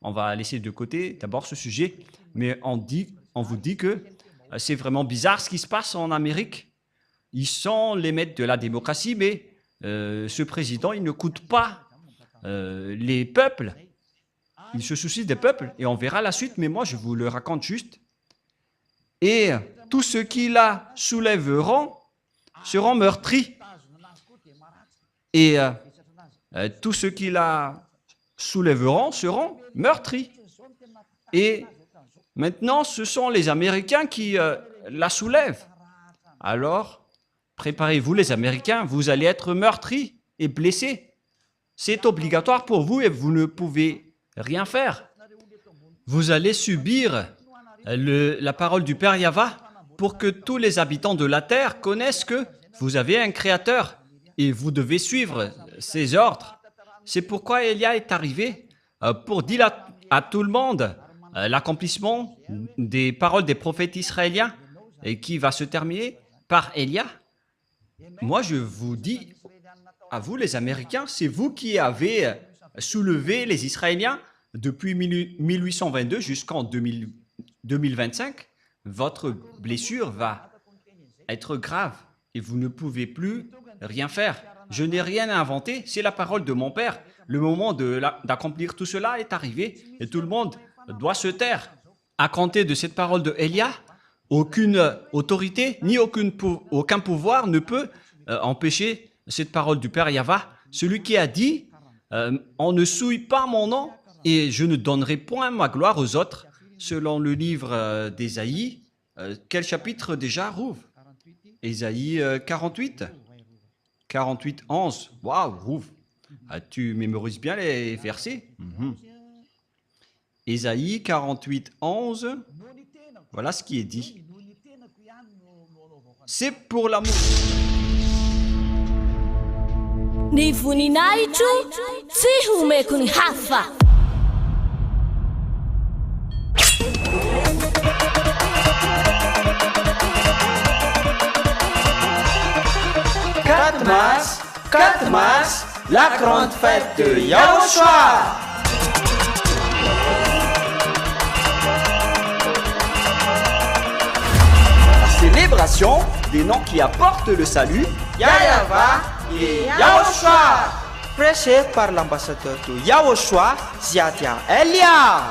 on va laisser de côté d'abord ce sujet. Mais on vous dit que c'est vraiment bizarre ce qui se passe en Amérique. Ils sont les maîtres de la démocratie, mais ce président, il n'écoute pas les peuples. Il se soucie des peuples et on verra la suite, mais moi je vous le raconte juste. Et tous ceux qui la soulèveront seront meurtris. Et tous ceux qui la soulèveront seront meurtris. Et maintenant, ce sont les Américains qui la soulèvent. Alors, préparez-vous les Américains, vous allez être meurtris et blessés. C'est obligatoire pour vous et vous ne pouvez rien faire. Vous allez subir la parole du Père Yahva pour que tous les habitants de la terre connaissent que vous avez un créateur et vous devez suivre ses ordres. C'est pourquoi Élia est arrivé pour dire à tout le monde l'accomplissement des paroles des prophètes israéliens et qui va se terminer par Élia. Moi, je vous dis à vous, les Américains, c'est vous qui avez soulevé les Israéliens depuis 1822 jusqu'en 2025. Votre blessure va être grave et vous ne pouvez plus rien faire. Je n'ai rien inventé, c'est la parole de mon Père. Le moment d'accomplir tout cela est arrivé et tout le monde doit se taire. À compter de cette parole de Élia, aucune autorité ni aucun pouvoir ne peut empêcher cette parole du Père Yahva. Celui qui a dit « On ne souille pas mon nom et je ne donnerai point ma gloire aux autres », selon le livre d'Ésaïe. Quel chapitre déjà, Rouv? Ésaïe 48. 48, 11. Waouh, Rouv. Tu mémorises bien les versets. Ésaïe 48, 11. Voilà ce qui est dit. C'est pour l'amour. Ni voninahitro tsy homeko ny hafa. « 4 mars, la grande fête de Yahushua. La célébration des noms qui apportent le salut, Yahva et Yahushua. Prêché par l'ambassadeur de Yahushua, Ziadia Elia.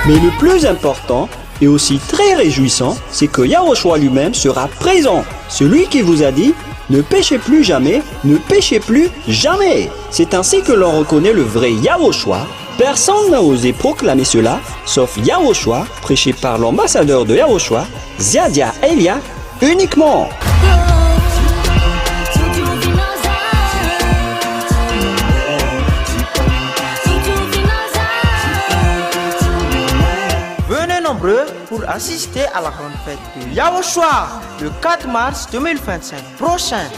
Mais le plus important et aussi très réjouissant, c'est que Yahushua lui-même sera présent. Celui qui vous a dit « Ne péchez plus jamais, ne péchez plus jamais ». C'est ainsi que l'on reconnaît le vrai Yahushua. Personne n'a osé proclamer cela, sauf Yahushua, prêché par l'ambassadeur de Yahushua, Ziadia Elia, uniquement. Pour assister à la grande fête de Yahushua le 4 mars 2025 prochain.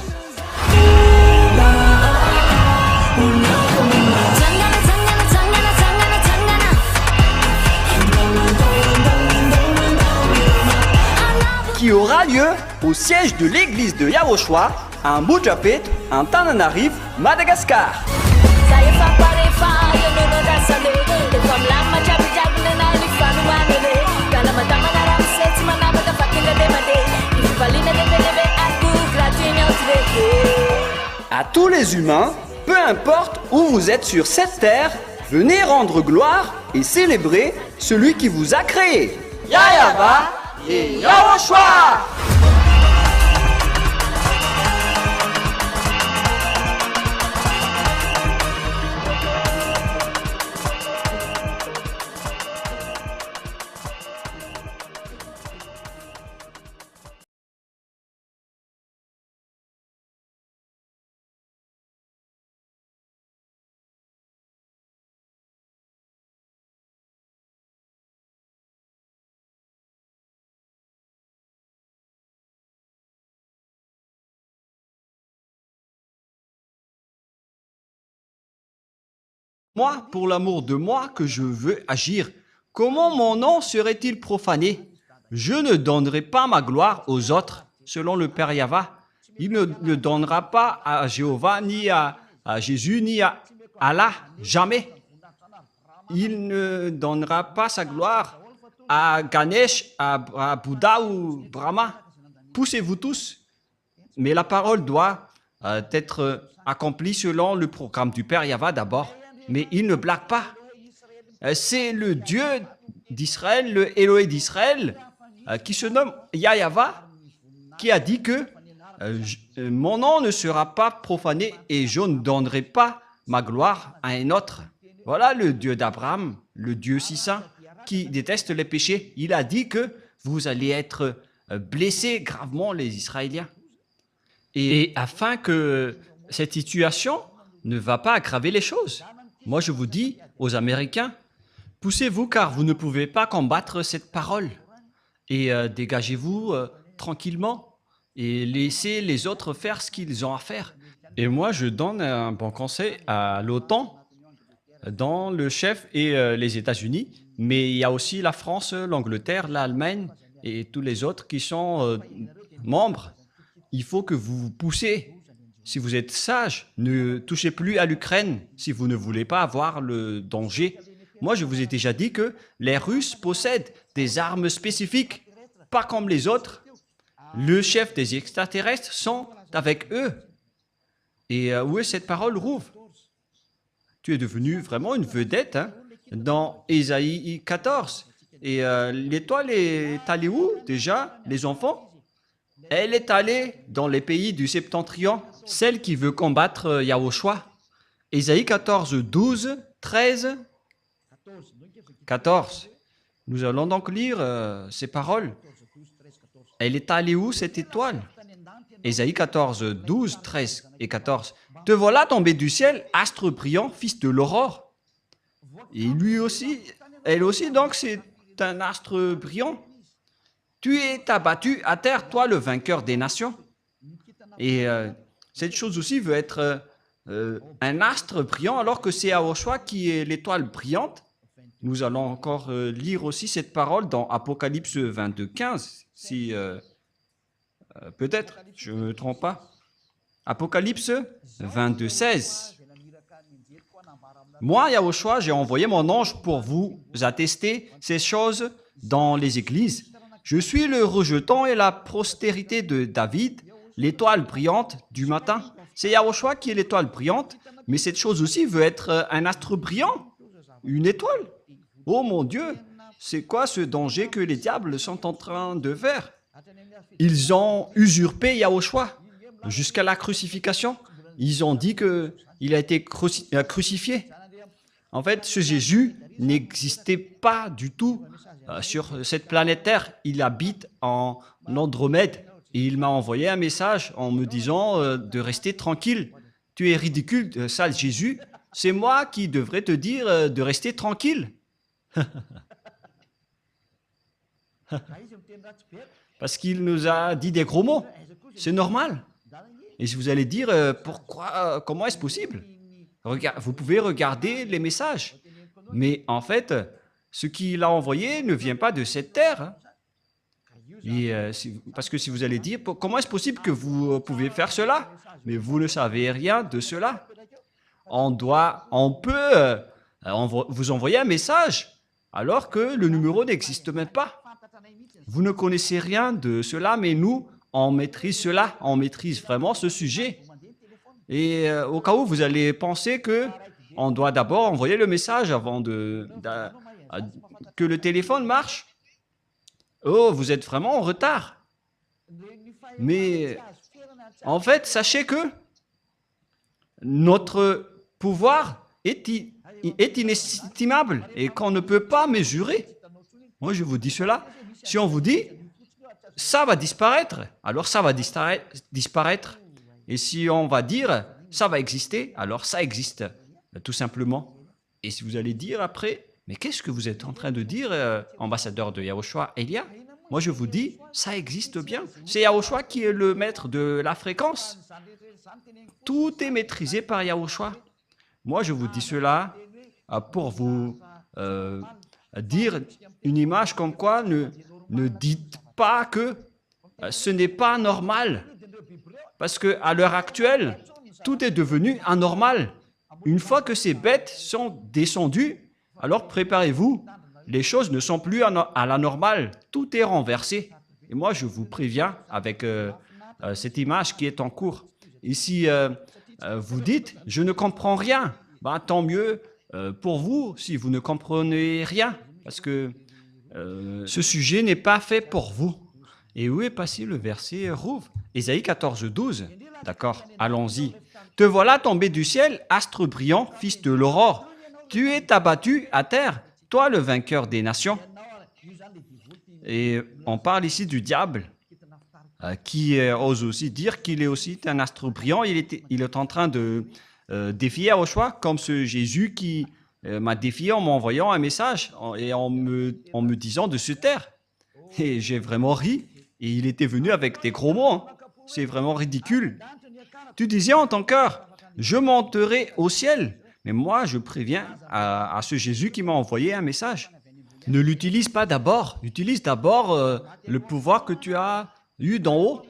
Qui aura lieu au siège de l'église de Yahushua à Mbujapet, en Tananarive, Madagascar. À tous les humains, peu importe où vous êtes sur cette terre, venez rendre gloire et célébrer celui qui vous a créé. Yahva et Yahushua. Moi, pour l'amour de moi, que je veux agir, comment mon nom serait-il profané? Je ne donnerai pas ma gloire aux autres, selon le Père Yahva. Il ne donnera pas à Jéhovah, ni à Jésus, ni à Allah, jamais. Il ne donnera pas sa gloire à Ganesh, à Bouddha ou Brahma. Poussez-vous tous. Mais la parole doit être accomplie selon le programme du Père Yahva d'abord. Mais il ne blague pas. C'est le Dieu d'Israël, le Elohé d'Israël, qui se nomme Yahva, qui a dit que mon nom ne sera pas profané et je ne donnerai pas ma gloire à un autre. Voilà le Dieu d'Abraham, le Dieu si saint, qui déteste les péchés. Il a dit que vous allez être blessés gravement, les Israéliens. Et afin que cette situation ne va pas aggraver les choses, moi je vous dis aux Américains, poussez-vous car vous ne pouvez pas combattre cette parole. Et dégagez-vous tranquillement et laissez les autres faire ce qu'ils ont à faire. Et moi je donne un bon conseil à l'OTAN, dans le chef et les États-Unis, mais il y a aussi la France, l'Angleterre, l'Allemagne et tous les autres qui sont membres. Il faut que vous vous poussez. Si vous êtes sage, ne touchez plus à l'Ukraine si vous ne voulez pas avoir le danger. Moi, je vous ai déjà dit que les Russes possèdent des armes spécifiques, pas comme les autres. Le chef des extraterrestres sont avec eux. Et où est cette parole, Rouv? Tu es devenu vraiment une vedette hein, dans Ésaïe 14. Et l'étoile est allée où déjà, les enfants? Elle est allée dans les pays du Septentrion, celle qui veut combattre Yahushua. Ésaïe 14, 12, 13, 14. Nous allons donc lire ces paroles. Elle est allée où cette étoile? Ésaïe 14, 12, 13 et 14. Te voilà tombé du ciel, astre brillant, fils de l'aurore. Et lui aussi, elle aussi, donc c'est un astre brillant. Tu es abattu à terre, toi le vainqueur des nations. Et cette chose aussi veut être un astre brillant, alors que c'est Yahushua qui est l'étoile brillante. Nous allons encore lire aussi cette parole dans Apocalypse 22, 15, si peut-être, je ne me trompe pas. Apocalypse 22, 16. Moi, Yahushua, j'ai envoyé mon ange pour vous attester ces choses dans les églises. Je suis le rejeton et la postérité de David, l'étoile brillante du matin. C'est Yahushua qui est l'étoile brillante, mais cette chose aussi veut être un astre brillant, une étoile. Oh mon Dieu, c'est quoi ce danger que les diables sont en train de faire? Ils ont usurpé Yahushua jusqu'à la crucifixion. Ils ont dit qu'il a été crucifié. En fait, ce Jésus n'existait pas du tout sur cette planète Terre. Il habite en Andromède. Et il m'a envoyé un message en me disant de rester tranquille. Tu es ridicule, sale Jésus. C'est moi qui devrais te dire de rester tranquille. Parce qu'il nous a dit des gros mots. C'est normal. Et si vous allez dire, pourquoi, comment est-ce possible? Vous pouvez regarder les messages. Mais en fait, ce qu'il a envoyé ne vient pas de cette terre. Hein. Et, parce que si vous allez dire, comment est-ce possible que vous pouvez faire cela? Mais vous ne savez rien de cela. On peut vous envoyer un message alors que le numéro n'existe même pas. Vous ne connaissez rien de cela, mais nous, on maîtrise cela, on maîtrise vraiment ce sujet. Et au cas où vous allez penser qu'on doit d'abord envoyer le message avant que le téléphone marche. Oh, vous êtes vraiment en retard. Mais en fait, sachez que notre pouvoir est inestimable et qu'on ne peut pas mesurer. Moi, je vous dis cela. Si on vous dit, ça va disparaître, alors ça va disparaître. Et si on va dire, ça va exister, alors ça existe, tout simplement. Et si vous allez dire après, mais qu'est-ce que vous êtes en train de dire, ambassadeur de Yahushua, Elia? Moi, je vous dis, ça existe bien. C'est Yahushua qui est le maître de la fréquence. Tout est maîtrisé par Yahushua. Moi, je vous dis cela pour vous dire une image comme quoi ne dites pas que ce n'est pas normal. Parce qu'à l'heure actuelle, tout est devenu anormal. Une fois que ces bêtes sont descendues, alors préparez-vous. Les choses ne sont plus à la normale. Tout est renversé. Et moi, je vous préviens avec cette image qui est en cours. Et si vous dites, je ne comprends rien, bah, tant mieux pour vous si vous ne comprenez rien. Parce que ce sujet n'est pas fait pour vous. Et où est passé le verset Rouv? Ésaïe 14, 12. D'accord, allons-y. Te voilà tombé du ciel, astre brillant, fils de l'aurore. Tu es abattu à terre, toi le vainqueur des nations. Et on parle ici du diable, qui ose aussi dire qu'il est aussi un astre brillant. Il est en train de défier Yahushua, comme ce Jésus qui m'a défié en m'envoyant un message et en me disant de se taire. Et j'ai vraiment ri. Et il était venu avec des gros mots. Hein. C'est vraiment ridicule. Tu disais en ton cœur, je monterai au ciel. Mais moi, je préviens à ce Jésus qui m'a envoyé un message. Ne l'utilise pas d'abord. Utilise d'abord le pouvoir que tu as eu d'en haut.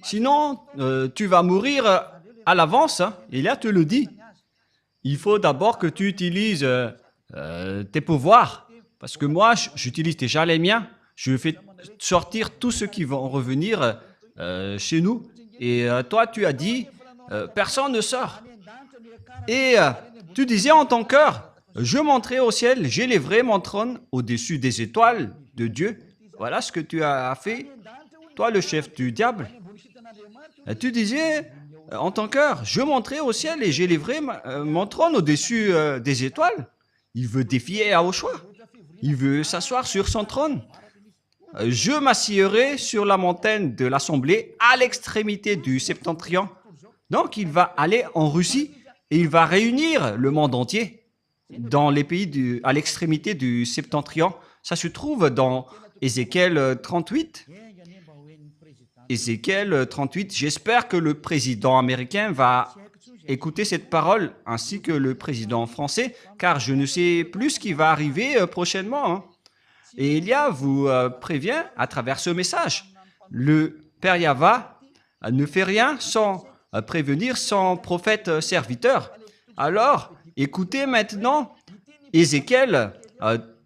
Sinon, tu vas mourir à l'avance. Hein. Et là, te le dis. Il faut d'abord que tu utilises tes pouvoirs. Parce que moi, j'utilise déjà les miens. Je fais sortir tous ceux qui vont revenir chez nous. Et toi, tu as dit, personne ne sort. Et tu disais en ton cœur, je monterai au ciel, j'élèverai mon trône au-dessus des étoiles de Dieu. Voilà ce que tu as fait, toi le chef du diable. Et tu disais en ton cœur, je monterai au ciel et j'élèverai mon trône au-dessus des étoiles. Il veut défier Yahushua. Il veut s'asseoir sur son trône. Je m'assiérai sur la montagne de l'Assemblée à l'extrémité du septentrion. Donc il va aller en Russie et il va réunir le monde entier dans les pays à l'extrémité du septentrion. Ça se trouve dans Ézéchiel 38. Ézéchiel 38, j'espère que le président américain va écouter cette parole, ainsi que le président français, car je ne sais plus ce qui va arriver prochainement. Hein. Et Elia vous prévient à travers ce message. Le Père Yahva ne fait rien sans prévenir son prophète serviteur. Alors, écoutez maintenant Ézéchiel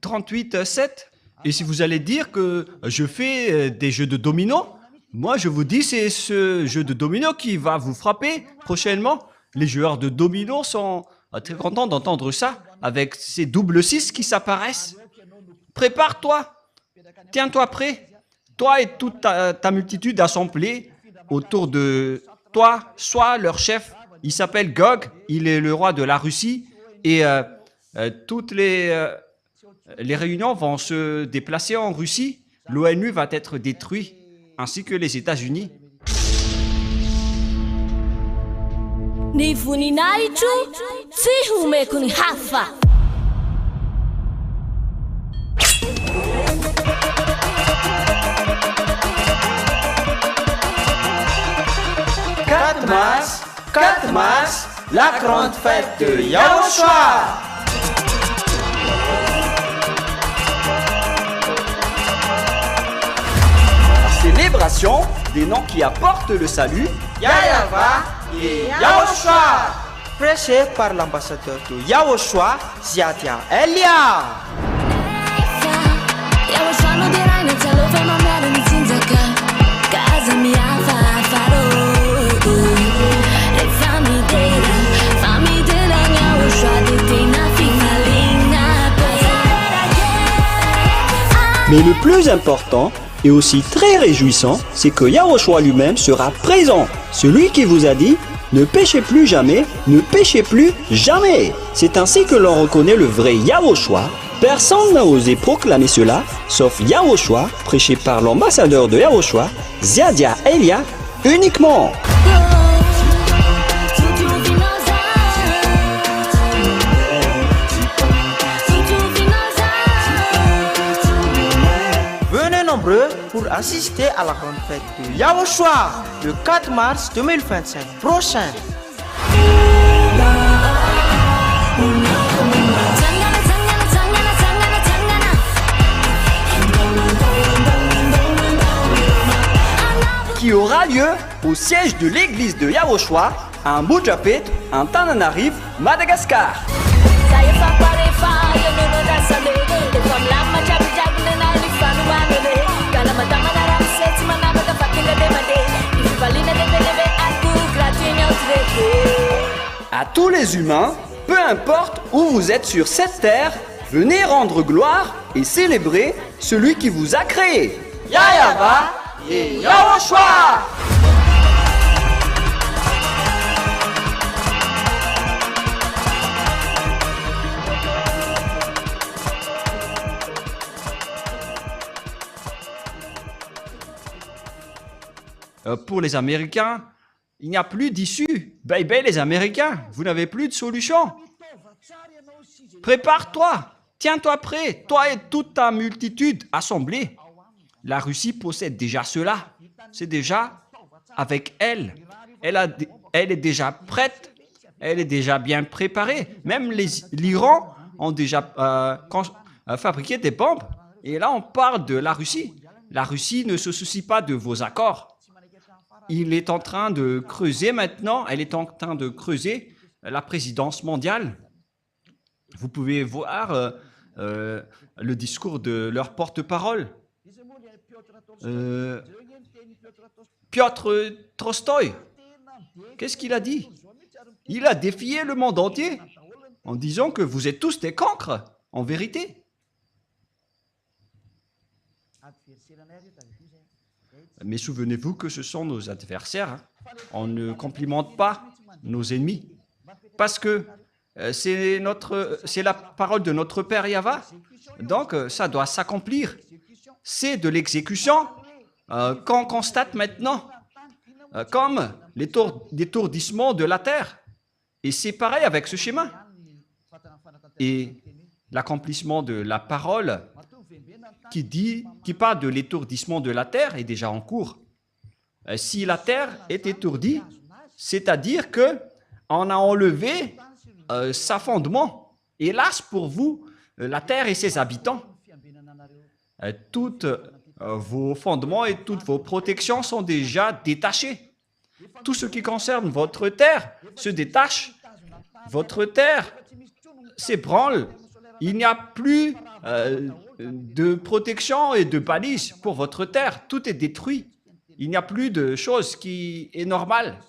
38, 7. Et si vous allez dire que je fais des jeux de dominos, moi je vous dis c'est ce jeu de dominos qui va vous frapper prochainement. Les joueurs de dominos sont très contents d'entendre ça, avec ces doubles 6 qui s'apparaissent. Prépare-toi, tiens-toi prêt, toi et toute ta multitude assemblée autour de toi, sois leur chef. Il s'appelle Gog, il est le roi de la Russie et toutes les réunions vont se déplacer en Russie. L'ONU va être détruit, ainsi que les États-Unis. Ny voninahitro tsy homeko ny hafa. « 4 mars, la grande fête de Yahushua. La célébration des noms qui apportent le salut, Yahva et Yahushua. Prêché par l'ambassadeur de Yahushua, Ziadia Elia. Mais le plus important et aussi très réjouissant, c'est que Yahushua lui-même sera présent. Celui qui vous a dit, ne péchez plus jamais, ne péchez plus jamais. C'est ainsi que l'on reconnaît le vrai Yahushua. Personne n'a osé proclamer cela, sauf Yahushua, prêché par l'ambassadeur de Yahushua, Ziadia Elia, uniquement. Pour assister à la grande fête de Yahushua le 4 mars 2025 prochain. Qui aura lieu au siège de l'église de Yahushua à Mujapet, en Tananarive, Madagascar. À tous les humains, peu importe où vous êtes sur cette terre, venez rendre gloire et célébrer celui qui vous a créé. Yahva et Yahushua. pour les Américains, il n'y a plus d'issue. Bye les Américains, vous n'avez plus de solution. Prépare-toi, tiens-toi prêt, toi et toute ta multitude assemblée. La Russie possède déjà cela. C'est déjà avec elle. Elle est déjà prête. Elle est déjà bien préparée. Même l'Iran ont déjà fabriqué des bombes. Et là, on parle de la Russie. La Russie ne se soucie pas de vos accords. Il est en train de creuser maintenant. Elle est en train de creuser la présidence mondiale. Vous pouvez voir le discours de leur porte-parole. Piotr Tolstoï. Qu'est-ce qu'il a dit? Il a défié le monde entier en disant que vous êtes tous des cancres, en vérité. Mais souvenez-vous que ce sont nos adversaires. Hein. On ne complimente pas nos ennemis. Parce que c'est la parole de notre Père Yahva. Donc, ça doit s'accomplir. C'est de l'exécution qu'on constate maintenant, comme l'étourdissement de la terre. Et c'est pareil avec ce schéma. Et l'accomplissement de la parole qui parle de l'étourdissement de la terre est déjà en cours. Si la terre est étourdie, c'est-à-dire qu'on a enlevé sa fondement. Hélas pour vous, la terre et ses habitants. Toutes vos fondements et toutes vos protections sont déjà détachés. Tout ce qui concerne votre terre se détache. Votre terre s'ébranle. Il n'y a plus de protection et de balises pour votre terre. Tout est détruit. Il n'y a plus de chose qui est normale.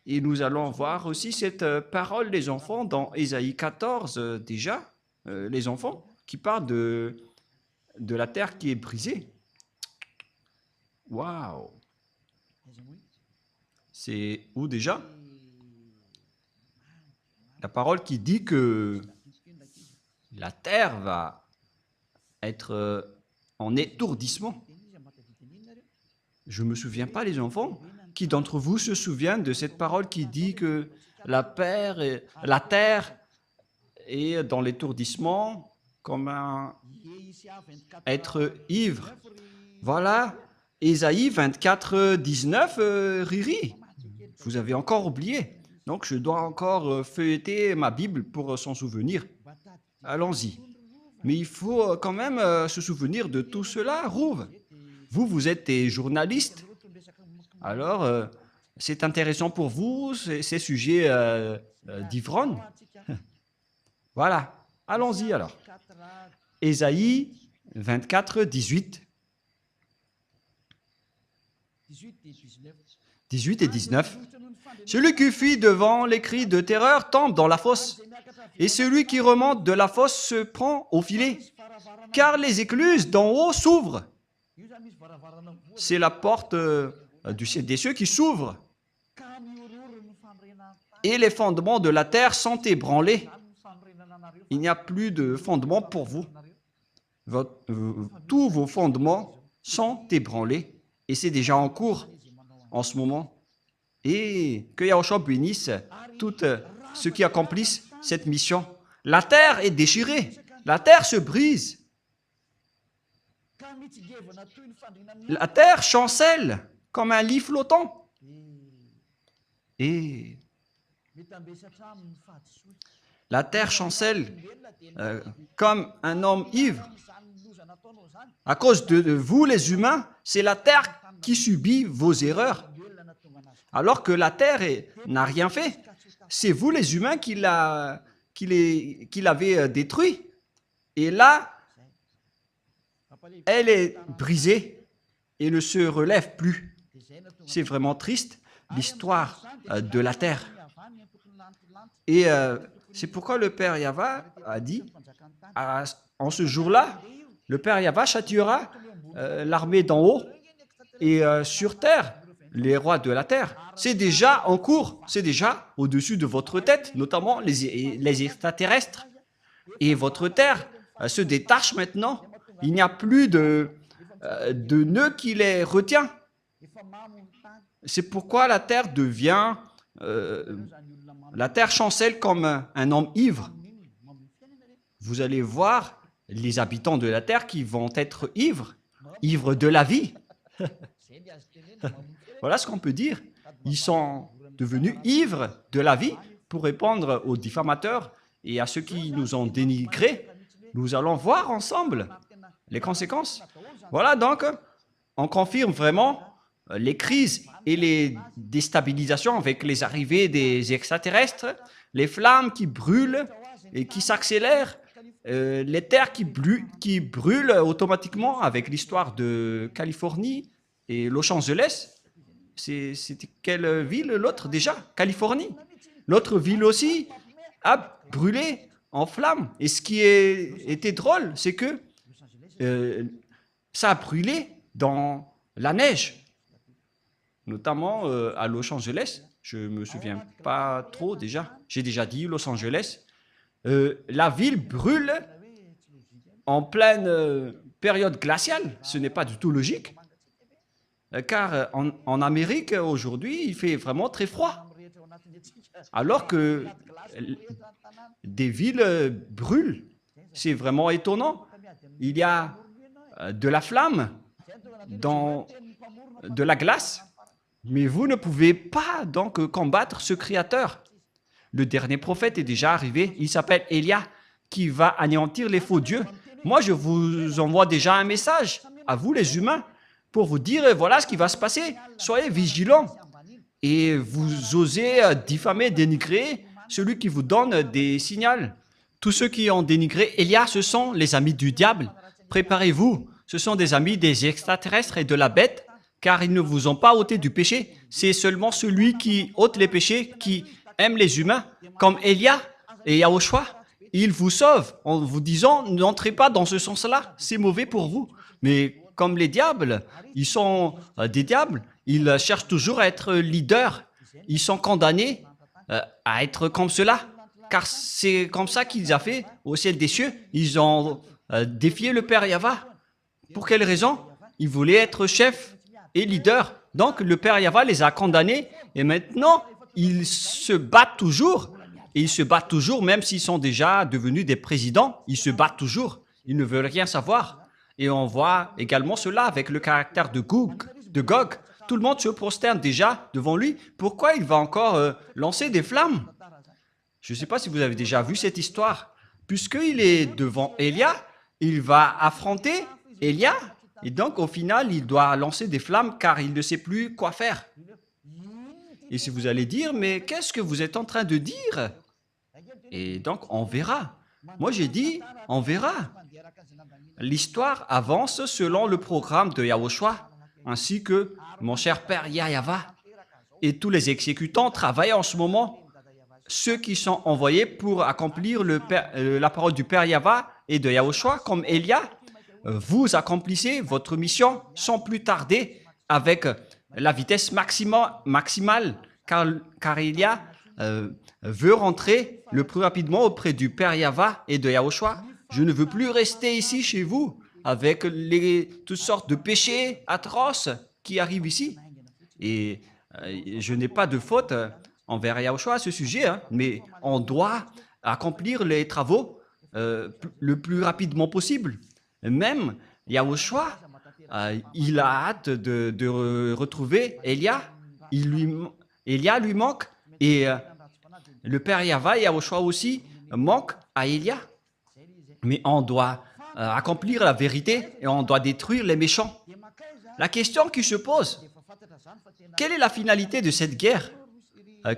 Et nous allons voir aussi cette parole des enfants dans Ésaïe 14 déjà. Les enfants qui parlent de la terre qui est brisée. Waouh! C'est où déjà? La parole qui dit que la terre va être en étourdissement. Je ne me souviens pas, les enfants. Qui d'entre vous se souvient de cette parole qui dit que la terre est dans l'étourdissement comme être ivre? Voilà, Ésaïe 24, 19, Riri. Vous avez encore oublié. Donc, je dois encore feuilleter ma Bible pour s'en souvenir. Allons-y. Mais il faut quand même se souvenir de tout cela, Rouve. Vous êtes des journalistes. Alors, c'est intéressant pour vous, ces sujets d'ivrogne. Voilà. Allons-y alors. Ésaïe 24, 18. 18 et 19. Celui qui fuit devant les cris de terreur tombe dans la fosse, et celui qui remonte de la fosse se prend au filet, car les écluses d'en haut s'ouvrent. C'est la porte des cieux qui s'ouvre, et les fondements de la terre sont ébranlés. Il n'y a plus de fondements pour vous. Tous vos fondements sont ébranlés, et c'est déjà en cours en ce moment. Et que Yahushua bénisse tous ceux qui accomplissent cette mission. La terre est déchirée, la terre se brise. La terre chancelle comme un lit flottant. Et la terre chancelle comme un homme ivre. À cause de vous, les humains, c'est la terre qui subit vos erreurs. Alors que la terre n'a rien fait. C'est vous, les humains, qui l'avez détruit. Et là, elle est brisée et ne se relève plus. C'est vraiment triste, l'histoire de la terre. Et c'est pourquoi le Père Yahva a dit, en ce jour-là, le Père Yahva châtiera l'armée d'en haut et sur terre, les rois de la terre. C'est déjà en cours, c'est déjà au-dessus de votre tête, notamment les extraterrestres. Et votre terre se détache maintenant. Il n'y a plus de nœud qui les retient. C'est pourquoi la terre devient, la terre chancelle comme un homme ivre. Vous allez voir les habitants de la terre qui vont être ivres, ivres de la vie. Voilà ce qu'on peut dire. Ils sont devenus ivres de la vie pour répondre aux diffamateurs et à ceux qui nous ont dénigrés. Nous allons voir ensemble les conséquences. Voilà donc, on confirme vraiment les crises et les déstabilisations avec les arrivées des extraterrestres, les flammes qui brûlent et qui s'accélèrent, les terres qui brûlent automatiquement avec l'histoire de Californie et Los Angeles. C'était quelle ville l'autre déjà? Californie. L'autre ville aussi a brûlé en flammes. Et ce qui était drôle, c'est que ça a brûlé dans la neige, notamment à Los Angeles. Je ne me souviens pas trop déjà. J'ai déjà dit Los Angeles. La ville brûle en pleine période glaciale. Ce n'est pas du tout logique. Car en Amérique, aujourd'hui, il fait vraiment très froid. Alors que des villes brûlent. C'est vraiment étonnant. Il y a de la flamme dans de la glace, mais vous ne pouvez pas donc combattre ce Créateur. Le dernier prophète est déjà arrivé. Il s'appelle Élia, qui va anéantir les faux dieux. Moi, je vous envoie déjà un message à vous, les humains, pour vous dire, voilà ce qui va se passer. Soyez vigilants. Et vous osez diffamer, dénigrer celui qui vous donne des signaux. Tous ceux qui ont dénigré Élia, ce sont les amis du diable. Préparez-vous. Ce sont des amis des extraterrestres et de la bête, car ils ne vous ont pas ôté du péché. C'est seulement celui qui ôte les péchés, qui aime les humains, comme Élia et Yahushua. Il vous sauve en vous disant, n'entrez pas dans ce sens-là, c'est mauvais pour vous. Mais comme les diables, ils sont des diables, ils cherchent toujours à être leaders. Ils sont condamnés à être comme cela, car c'est comme ça qu'ils ont fait au ciel des cieux. Ils ont défié le Père Yahva. Pour quelle raison? Ils voulaient être chefs et leaders. Donc le Père Yahva les a condamnés et maintenant ils se battent toujours. Et ils se battent toujours, même s'ils sont déjà devenus des présidents, ils se battent toujours. Ils ne veulent rien savoir. Et on voit également cela avec le caractère de Gog. Tout le monde se prosterne déjà devant lui. Pourquoi il va encore lancer des flammes? Je ne sais pas si vous avez déjà vu cette histoire. Puisqu'il est devant Élia, il va affronter Élia. Et donc, au final, il doit lancer des flammes car il ne sait plus quoi faire. Et si vous allez dire, mais qu'est-ce que vous êtes en train de dire? Et donc, on verra. Moi, j'ai dit, on verra. L'histoire avance selon le programme de Yahushua, ainsi que mon cher Père Yahva. Et tous les exécutants travaillent en ce moment. Ceux qui sont envoyés pour accomplir la parole du Père Yahva et de Yahushua, comme Élia, vous accomplissez votre mission sans plus tarder avec la vitesse maximale, car Élia veut rentrer le plus rapidement auprès du Père Yahva et de Yahushua. Je ne veux plus rester ici chez vous avec toutes sortes de péchés atroces qui arrivent ici. Et je n'ai pas de faute envers Yahushua à ce sujet, mais on doit accomplir les travaux le plus rapidement possible. Même Yahushua, il a hâte de retrouver Élia. Élia lui manque et le Père Yahva et Yahushua aussi manquent à Élia. Mais on doit accomplir la vérité et on doit détruire les méchants. La question qui se pose, quelle est la finalité de cette guerre?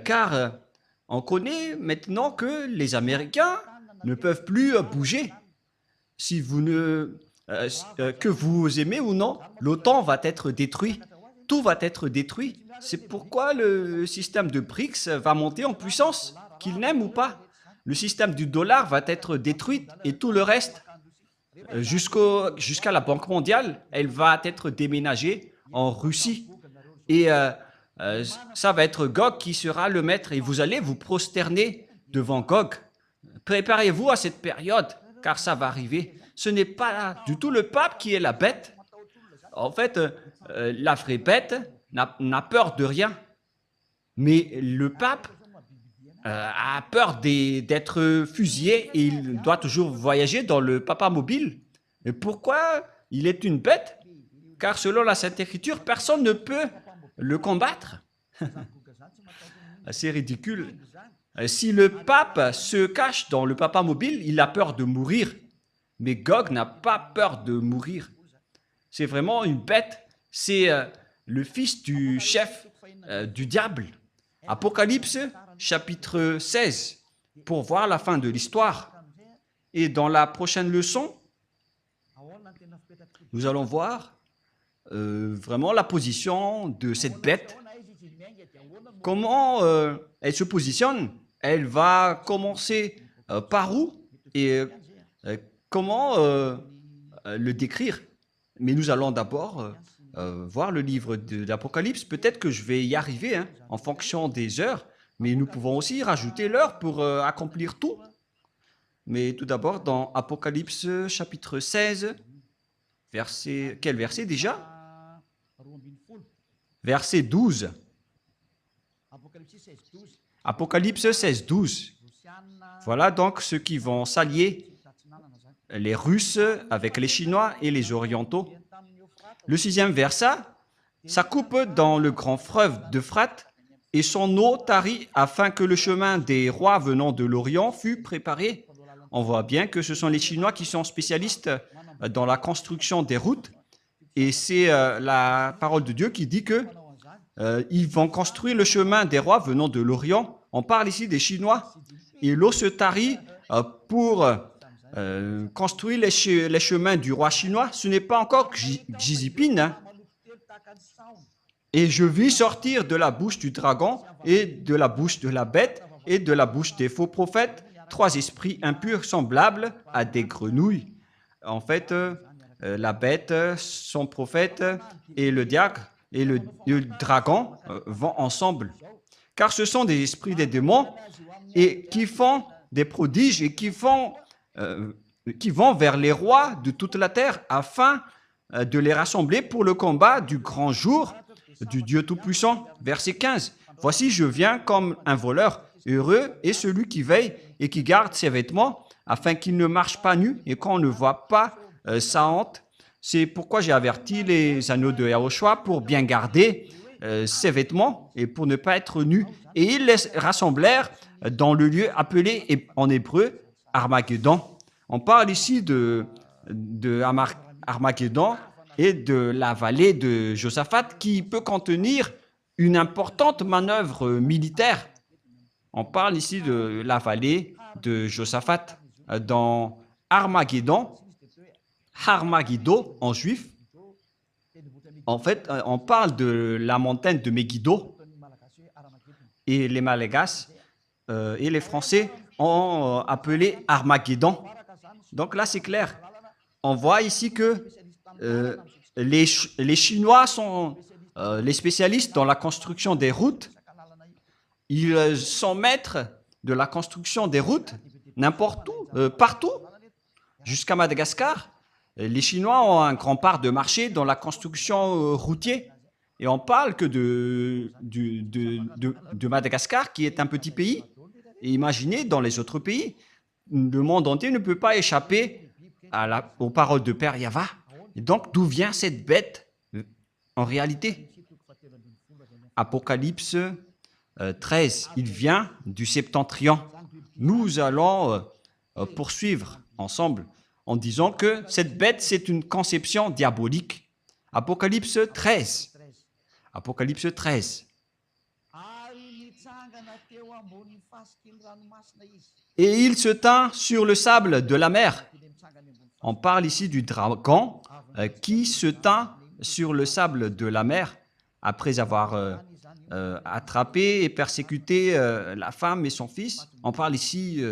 Car on connaît maintenant que les Américains ne peuvent plus bouger. Si vous que vous aimez ou non, l'OTAN va être détruit. Tout va être détruit. C'est pourquoi le système de BRICS va monter en puissance, qu'il n'aime ou pas. Le système du dollar va être détruit et tout le reste, jusqu'à la Banque mondiale, elle va être déménagée en Russie. Et ça va être Gog qui sera le maître et vous allez vous prosterner devant Gog. Préparez-vous à cette période, car ça va arriver. Ce n'est pas du tout le pape qui est la bête. En fait, la vraie bête n'a peur de rien. Mais le pape a peur d'être fusillé et il doit toujours voyager dans le papamobile. Et pourquoi il est une bête? Car selon la Sainte Écriture, personne ne peut le combattre. C'est ridicule. Si le pape se cache dans le papamobile, il a peur de mourir. Mais Gog n'a pas peur de mourir. C'est vraiment une bête. C'est le fils du chef du diable. Apocalypse, chapitre 16, pour voir la fin de l'histoire. Et dans la prochaine leçon, nous allons voir vraiment la position de cette bête. Comment elle se positionne? Elle va commencer par où? Et comment le décrire? Mais nous allons d'abord voir le livre de l'Apocalypse. Peut-être que je vais y arriver en fonction des heures, mais nous pouvons aussi rajouter l'heure pour accomplir tout. Mais tout d'abord, dans Apocalypse chapitre 16, quel verset déjà? Verset 12. Apocalypse 16, 12. Voilà donc ceux qui vont s'allier, les Russes avec les Chinois et les Orientaux. Le 6e verset, ça coupe dans le grand fleuve d'Euphrate et son eau tarit afin que le chemin des rois venant de l'Orient fût préparé. On voit bien que ce sont les Chinois qui sont spécialistes dans la construction des routes et c'est la parole de Dieu qui dit que ils vont construire le chemin des rois venant de l'Orient. On parle ici des Chinois et l'eau se tarit pour construire les chemins du roi chinois. Ce n'est pas encore Xi Jinping. Et je vis sortir de la bouche du dragon et de la bouche de la bête et de la bouche des faux prophètes 3 esprits impurs semblables à des grenouilles. En fait, la bête, son prophète et le diable et le dragon vont ensemble. Car ce sont des esprits des démons et qui font des prodiges et qui vont vers les rois de toute la terre afin de les rassembler pour le combat du grand jour du Dieu Tout-Puissant. Verset 15. Voici, je viens comme un voleur. Heureux est celui qui veille et qui garde ses vêtements afin qu'il ne marche pas nu et qu'on ne voit pas sa honte. C'est pourquoi j'ai averti les anneaux de Yahushua pour bien garder ses vêtements et pour ne pas être nus. Et ils les rassemblèrent dans le lieu appelé en hébreu Armageddon. On parle ici de Armageddon et de la vallée de Josaphat qui peut contenir une importante manœuvre militaire. On parle ici de la vallée de Josaphat. Dans Armageddon, Armageddon en juif, en fait, on parle de la montagne de Megiddo et les Malagasy et les Français ont appelé Armageddon. Donc là, c'est clair. On voit ici que les Chinois sont les spécialistes dans la construction des routes. Ils sont maîtres de la construction des routes n'importe où, partout, jusqu'à Madagascar. Les Chinois ont un grand part de marché dans la construction routière. Et on parle que de Madagascar, qui est un petit pays. Et imaginez, dans les autres pays, le monde entier ne peut pas échapper aux paroles de Père Yahva. Et donc, d'où vient cette bête en réalité? Apocalypse 13, il vient du septentrion. Nous allons poursuivre ensemble en disant que cette bête, c'est une conception diabolique. Apocalypse 13. Apocalypse 13. Et il se tint sur le sable de la mer. On parle ici du dragon qui se tint sur le sable de la mer après avoir attrapé et persécuté la femme et son fils. On parle ici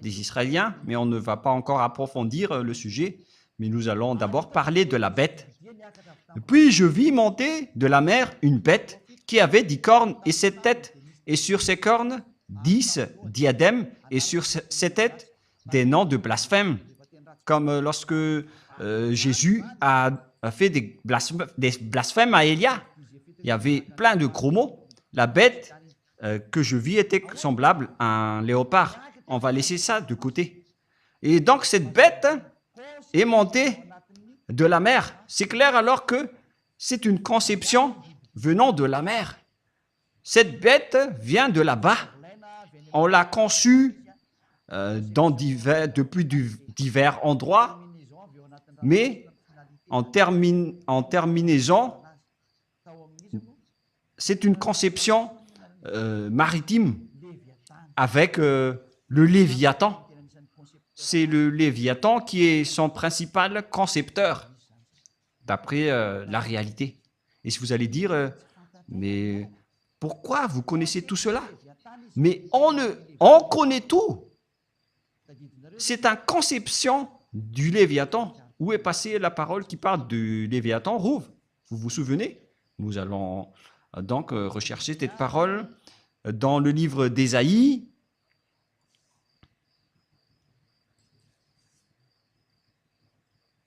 des Israéliens, mais on ne va pas encore approfondir le sujet. Mais nous allons d'abord parler de la bête. Puis je vis monter de la mer une bête qui avait 10 cornes et 7 têtes, et sur ses cornes 10 diadèmes, et sur ses têtes des noms de blasphème. Comme lorsque Jésus a fait des blasphèmes à Élia. Il y avait plein de gros mots. La bête que je vis était semblable à un léopard. On va laisser ça de côté. Et donc, cette bête est montée de la mer. C'est clair alors que c'est une conception venant de la mer. Cette bête vient de là-bas. On l'a conçue depuis divers endroits, mais en terminaison, c'est une conception maritime avec le Léviathan. C'est le Léviathan qui est son principal concepteur, d'après la réalité. Et si vous allez dire, mais pourquoi vous connaissez tout cela? Mais on connaît tout. C'est une conception du Léviathan. Où est passée la parole qui parle du Léviathan? Rouve, vous vous souvenez? Nous allons donc rechercher cette parole dans le livre d'Ésaïe.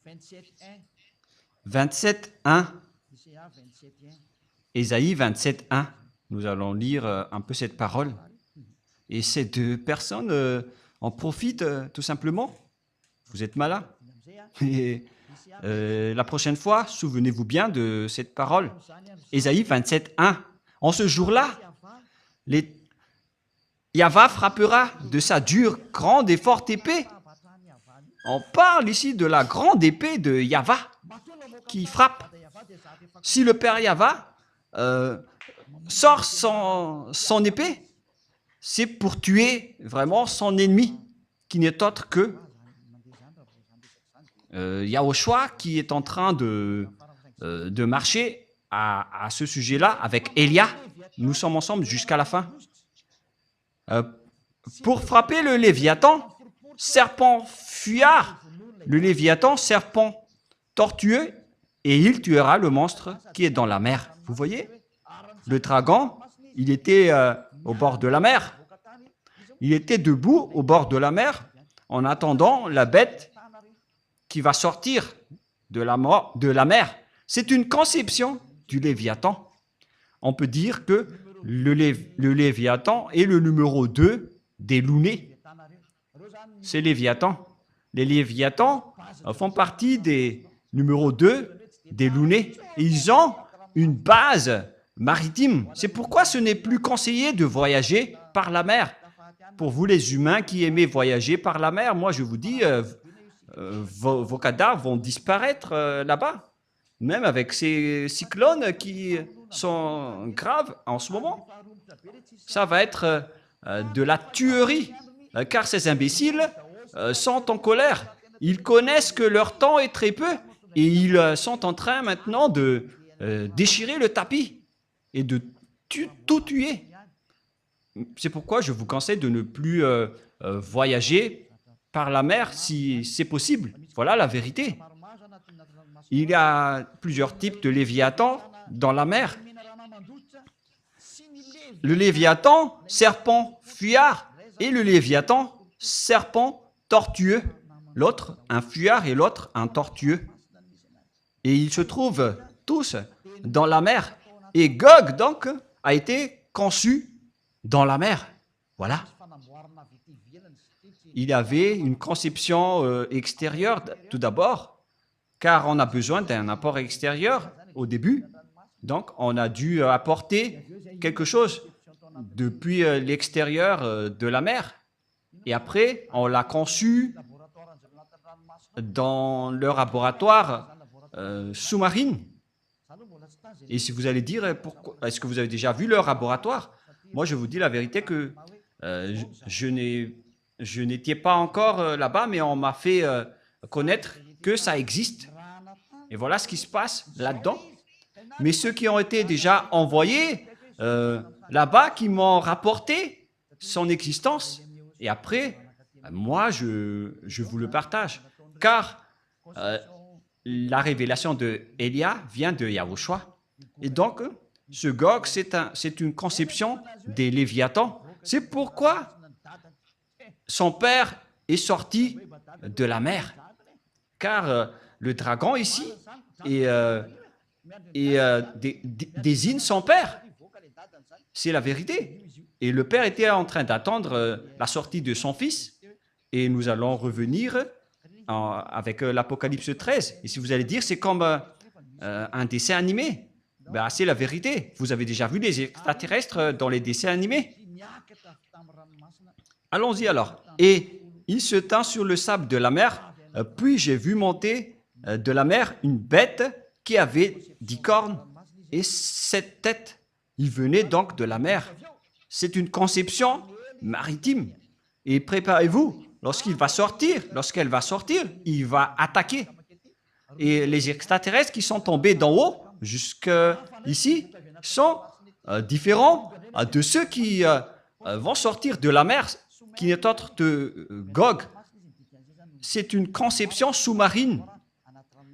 « 27.1 » Ésaïe 27.1. Nous allons lire un peu cette parole. Et ces deux personnes en profitent tout simplement. Vous êtes malins. Et la prochaine fois, souvenez-vous bien de cette parole. Ésaïe 27.1. En ce jour-là, Yahva frappera de sa dure, grande et forte épée. On parle ici de la grande épée de Yahva qui frappe. Si le Père Yahva sort son épée, c'est pour tuer vraiment son ennemi, qui n'est autre que Yahushua, qui est en train de marcher à ce sujet-là avec Élia. Nous sommes ensemble jusqu'à la fin. Pour frapper le Léviathan, serpent fuyard, le Léviathan, serpent tortueux, et il tuera le monstre qui est dans la mer. Vous voyez? Le dragon, il était au bord de la mer. Il était debout au bord de la mer en attendant la bête qui va sortir de la mer. C'est une conception du Léviathan. On peut dire que le Léviathan est le numéro 2 des Lounés. C'est Léviathan. Les Léviathans font partie des numéros 2 des Lounés. Ils ont une base maritime. C'est pourquoi ce n'est plus conseillé de voyager par la mer. Pour vous les humains qui aimez voyager par la mer, moi je vous dis, vos cadavres vont disparaître là-bas. Même avec ces cyclones qui sont graves en ce moment. Ça va être de la tuerie, car ces imbéciles sont en colère. Ils connaissent que leur temps est très peu et ils sont en train maintenant de déchirer le tapis et de tout tuer. C'est pourquoi je vous conseille de ne plus voyager par la mer si c'est possible. Voilà la vérité. Il y a plusieurs types de Léviathan dans la mer. Le Léviathan, serpent fuyard, et le Léviathan, serpent tortueux. L'autre, un fuyard, et l'autre, un tortueux. Et ils se trouvent tous dans la mer. Et Gog, donc, a été conçu dans la mer. Voilà. Il avait une conception extérieure tout d'abord, car on a besoin d'un apport extérieur au début. Donc, on a dû apporter quelque chose depuis l'extérieur de la mer. Et après, on l'a conçu dans le laboratoire sous-marine. Et si vous allez dire, est-ce que vous avez déjà vu leur laboratoire? Moi, je vous dis la vérité que je n'étais pas encore là-bas, mais on m'a fait connaître que ça existe. Et voilà ce qui se passe là-dedans. Mais ceux qui ont été déjà envoyés là-bas, qui m'ont rapporté son existence, et après, moi, je vous le partage. Car la révélation de Élia vient de Yahushua. Et donc, ce Gog, c'est une conception des Léviathans. C'est pourquoi son père est sorti de la mer. Car le dragon ici, désigne son père. C'est la vérité. Et le père était en train d'attendre la sortie de son fils. Et nous allons revenir avec l'Apocalypse 13. Et si vous allez dire, c'est comme un dessin animé, ben, c'est la vérité. Vous avez déjà vu les extraterrestres dans les dessins animés? Allons-y alors. Et il se tint sur le sable de la mer, puis j'ai vu monter de la mer une bête qui avait 10 cornes et 7 têtes. Il venait donc de la mer. C'est une conception maritime. Et préparez-vous, lorsqu'elle va sortir, il va attaquer. Et les extraterrestres qui sont tombés d'en haut jusqu'ici sont différents de ceux qui vont sortir de la mer, qui n'est autre que Gog. C'est une conception sous-marine.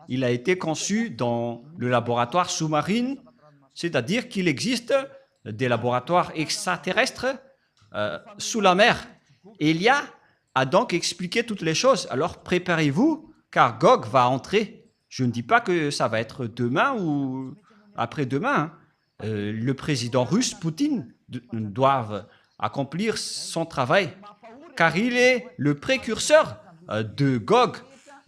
Il a été conçu dans le laboratoire sous-marine, c'est-à-dire qu'il existe des laboratoires extraterrestres sous la mer. Elia a donc expliqué toutes les choses. Alors préparez-vous, car Gog va entrer. Je ne dis pas que ça va être demain ou après-demain. Le président russe, Poutine, doit accomplir son travail, car il est le précurseur de Gog,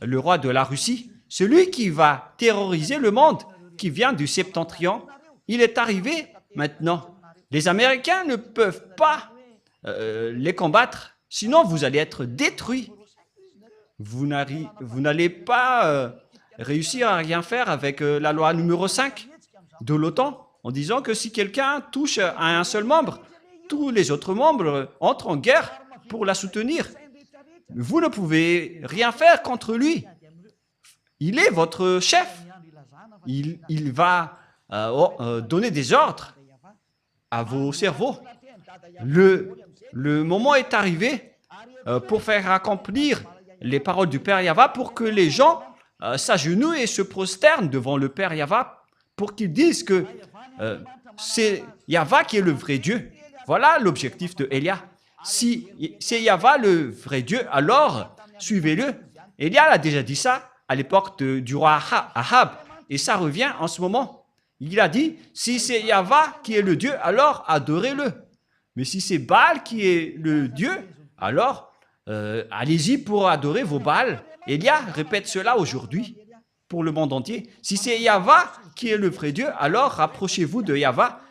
le roi de la Russie, celui qui va terroriser le monde, qui vient du septentrion. Il est arrivé maintenant. Les Américains ne peuvent pas les combattre, sinon vous allez être détruits. Vous n'allez pas réussir à rien faire avec la loi numéro 5 de l'OTAN, en disant que si quelqu'un touche à un seul membre, tous les autres membres entrent en guerre pour la soutenir. Vous ne pouvez rien faire contre lui. Il est votre chef. Il va donner des ordres à vos cerveaux. Le moment est arrivé pour faire accomplir les paroles du Père Yahva, pour que les gens s'agenouillent et se prosternent devant le Père Yahva, pour qu'ils disent que c'est Yahva qui est le vrai Dieu. Voilà l'objectif de Elia. Si c'est Yahva le vrai Dieu, alors suivez-le. Elia a déjà dit ça à l'époque du roi Ahab, et ça revient en ce moment. Il a dit, si c'est Yahva qui est le Dieu, alors adorez-le. Mais si c'est Baal qui est le Dieu, alors allez-y pour adorer vos Baals. Elia répète cela aujourd'hui pour le monde entier. Si c'est Yahva qui est le vrai Dieu, alors rapprochez-vous de Yahva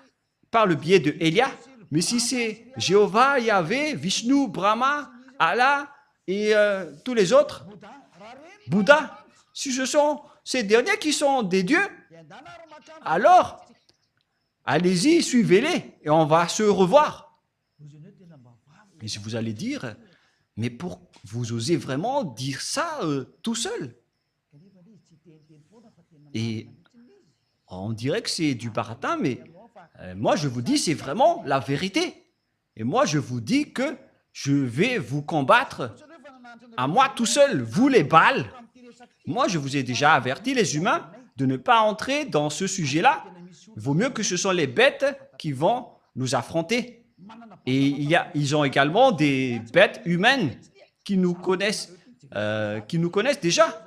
par le biais de Elia. Mais si c'est Jéhovah, Yahvé, Vishnu, Brahma, Allah et tous les autres, Bouddha, si ce sont ces derniers qui sont des dieux, alors allez-y, suivez-les et on va se revoir. Et si vous allez dire, mais pour vous osez vraiment dire ça tout seul? Et on dirait que c'est du baratin, mais moi je vous dis, c'est vraiment la vérité. Et moi je vous dis que je vais vous combattre à moi tout seul, vous les Baals. Moi je vous ai déjà averti, les humains, de ne pas entrer dans ce sujet-là. Il vaut mieux que ce sont les bêtes qui vont nous affronter. Et ils ont également des bêtes humaines qui nous connaissent déjà.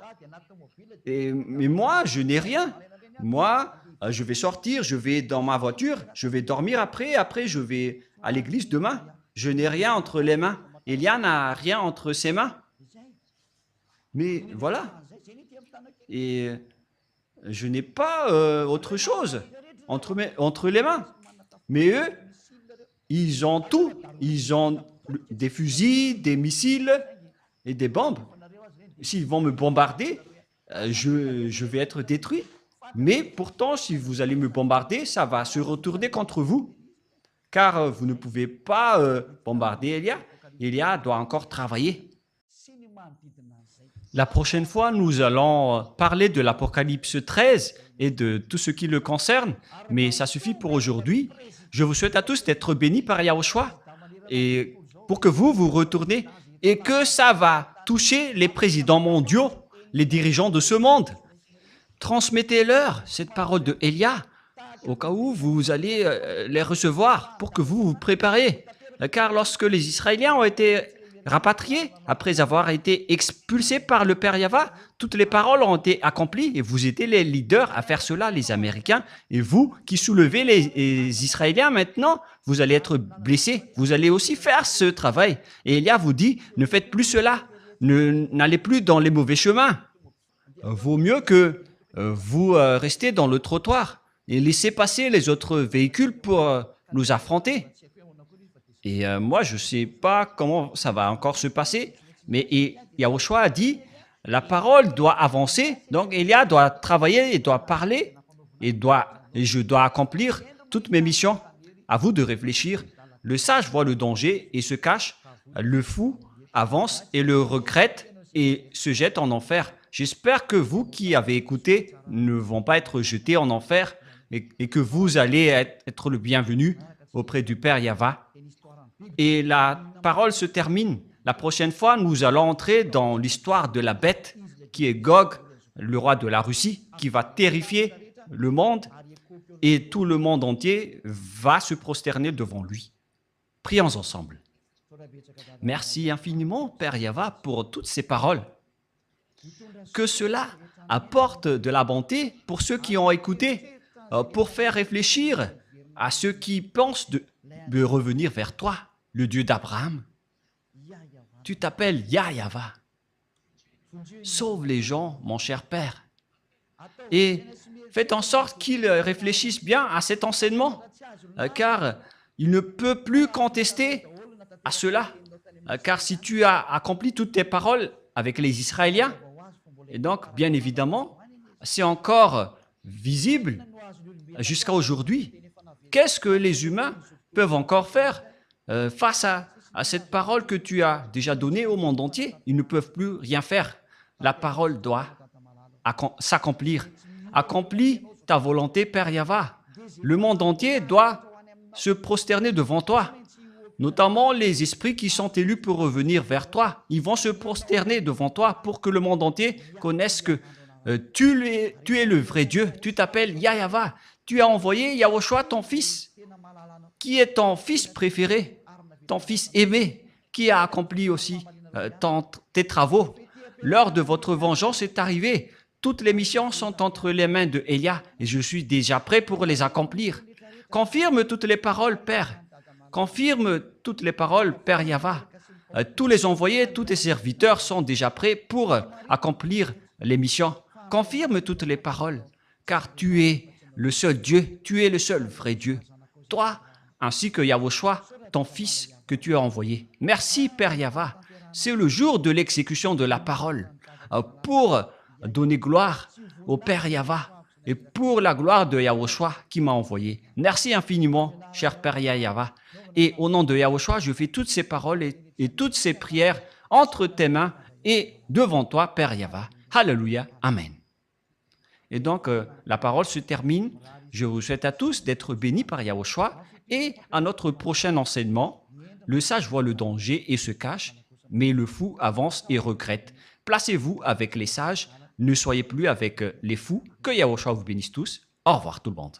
Mais moi, je n'ai rien. Moi, je vais sortir, je vais dans ma voiture, je vais dormir après je vais à l'église demain. Je n'ai rien entre les mains. Elia n'a rien entre ses mains. Mais voilà. Et je n'ai pas autre chose entre les mains. Mais eux, ils ont tout. Ils ont des fusils, des missiles et des bombes. S'ils vont me bombarder, je vais être détruit. Mais pourtant, si vous allez me bombarder, ça va se retourner contre vous. Car vous ne pouvez pas bombarder Elia. Elia doit encore travailler. La prochaine fois, nous allons parler de l'Apocalypse 13 et de tout ce qui le concerne. Mais ça suffit pour aujourd'hui. Je vous souhaite à tous d'être bénis par Yahushua. Et pour que vous retournez et que ça va toucher les présidents mondiaux, les dirigeants de ce monde. Transmettez-leur cette parole de Elia au cas où vous allez les recevoir pour que vous vous préparez. Car lorsque les Israéliens ont été rapatriés, après avoir été expulsés par le Père Yahva. Toutes les paroles ont été accomplies et vous étiez les leaders à faire cela, les Américains. Et vous qui soulevez les Israéliens maintenant, vous allez être blessés. Vous allez aussi faire ce travail. Et Elia vous dit, ne faites plus cela. N'allez plus dans les mauvais chemins. Vaut mieux que vous restez dans le trottoir et laissez passer les autres véhicules pour nous affronter. Et moi, je ne sais pas comment ça va encore se passer, mais Yahushua a dit, la parole doit avancer, donc Elia doit travailler, il doit parler, et je dois accomplir toutes mes missions. À vous de réfléchir. Le sage voit le danger et se cache, le fou avance et le regrette et se jette en enfer. J'espère que vous qui avez écouté ne vont pas être jetés en enfer et que vous allez être le bienvenu auprès du Père Yahva. Et la parole se termine. La prochaine fois, nous allons entrer dans l'histoire de la bête qui est Gog, le roi de la Russie, qui va terrifier le monde et tout le monde entier va se prosterner devant lui. Prions ensemble. Merci infiniment, Père Yahva, pour toutes ces paroles. Que cela apporte de la bonté pour ceux qui ont écouté, pour faire réfléchir à ceux qui pensent de revenir vers toi, le Dieu d'Abraham. Tu t'appelles Yahva. Sauve les gens, mon cher Père. Et faites en sorte qu'ils réfléchissent bien à cet enseignement, car il ne peut plus contester à cela. Car si tu as accompli toutes tes paroles avec les Israéliens, et donc, bien évidemment, c'est encore visible jusqu'à aujourd'hui. Qu'est-ce que les humains peuvent encore faire face à cette parole que tu as déjà donnée au monde entier? Ils ne peuvent plus rien faire. La parole doit s'accomplir. Accomplis ta volonté, Père Yahva. Le monde entier doit se prosterner devant toi. Notamment les esprits qui sont élus pour revenir vers toi. Ils vont se prosterner devant toi pour que le monde entier connaisse que tu es le vrai Dieu. Tu t'appelles Yahva. Tu as envoyé Yahushua, ton fils, qui est ton fils préféré, ton fils aimé, qui a accompli aussi tes travaux. L'heure de votre vengeance est arrivée. Toutes les missions sont entre les mains de Elia et je suis déjà prêt pour les accomplir. Confirme toutes les paroles, Père. Confirme toutes les paroles, Père Yahva. Tous les envoyés, tous tes serviteurs sont déjà prêts pour accomplir les missions. Confirme toutes les paroles, car tu es le seul Dieu, tu es le seul vrai Dieu. Toi, ainsi que Yahushua, ton Fils que tu as envoyé. Merci, Père Yahva. C'est le jour de l'exécution de la parole pour donner gloire au Père Yahva et pour la gloire de Yahushua qui m'a envoyé. Merci infiniment, cher Père Yahva. Et au nom de Yahushua, je fais toutes ces paroles et toutes ces prières entre tes mains et devant toi, Père Yahva. Alléluia. Amen. Et donc, la parole se termine. Je vous souhaite à tous d'être bénis par Yahushua et à notre prochain enseignement. Le sage voit le danger et se cache, mais le fou avance et regrette. Placez-vous avec les sages, ne soyez plus avec les fous. Que Yahushua vous bénisse tous. Au revoir tout le monde.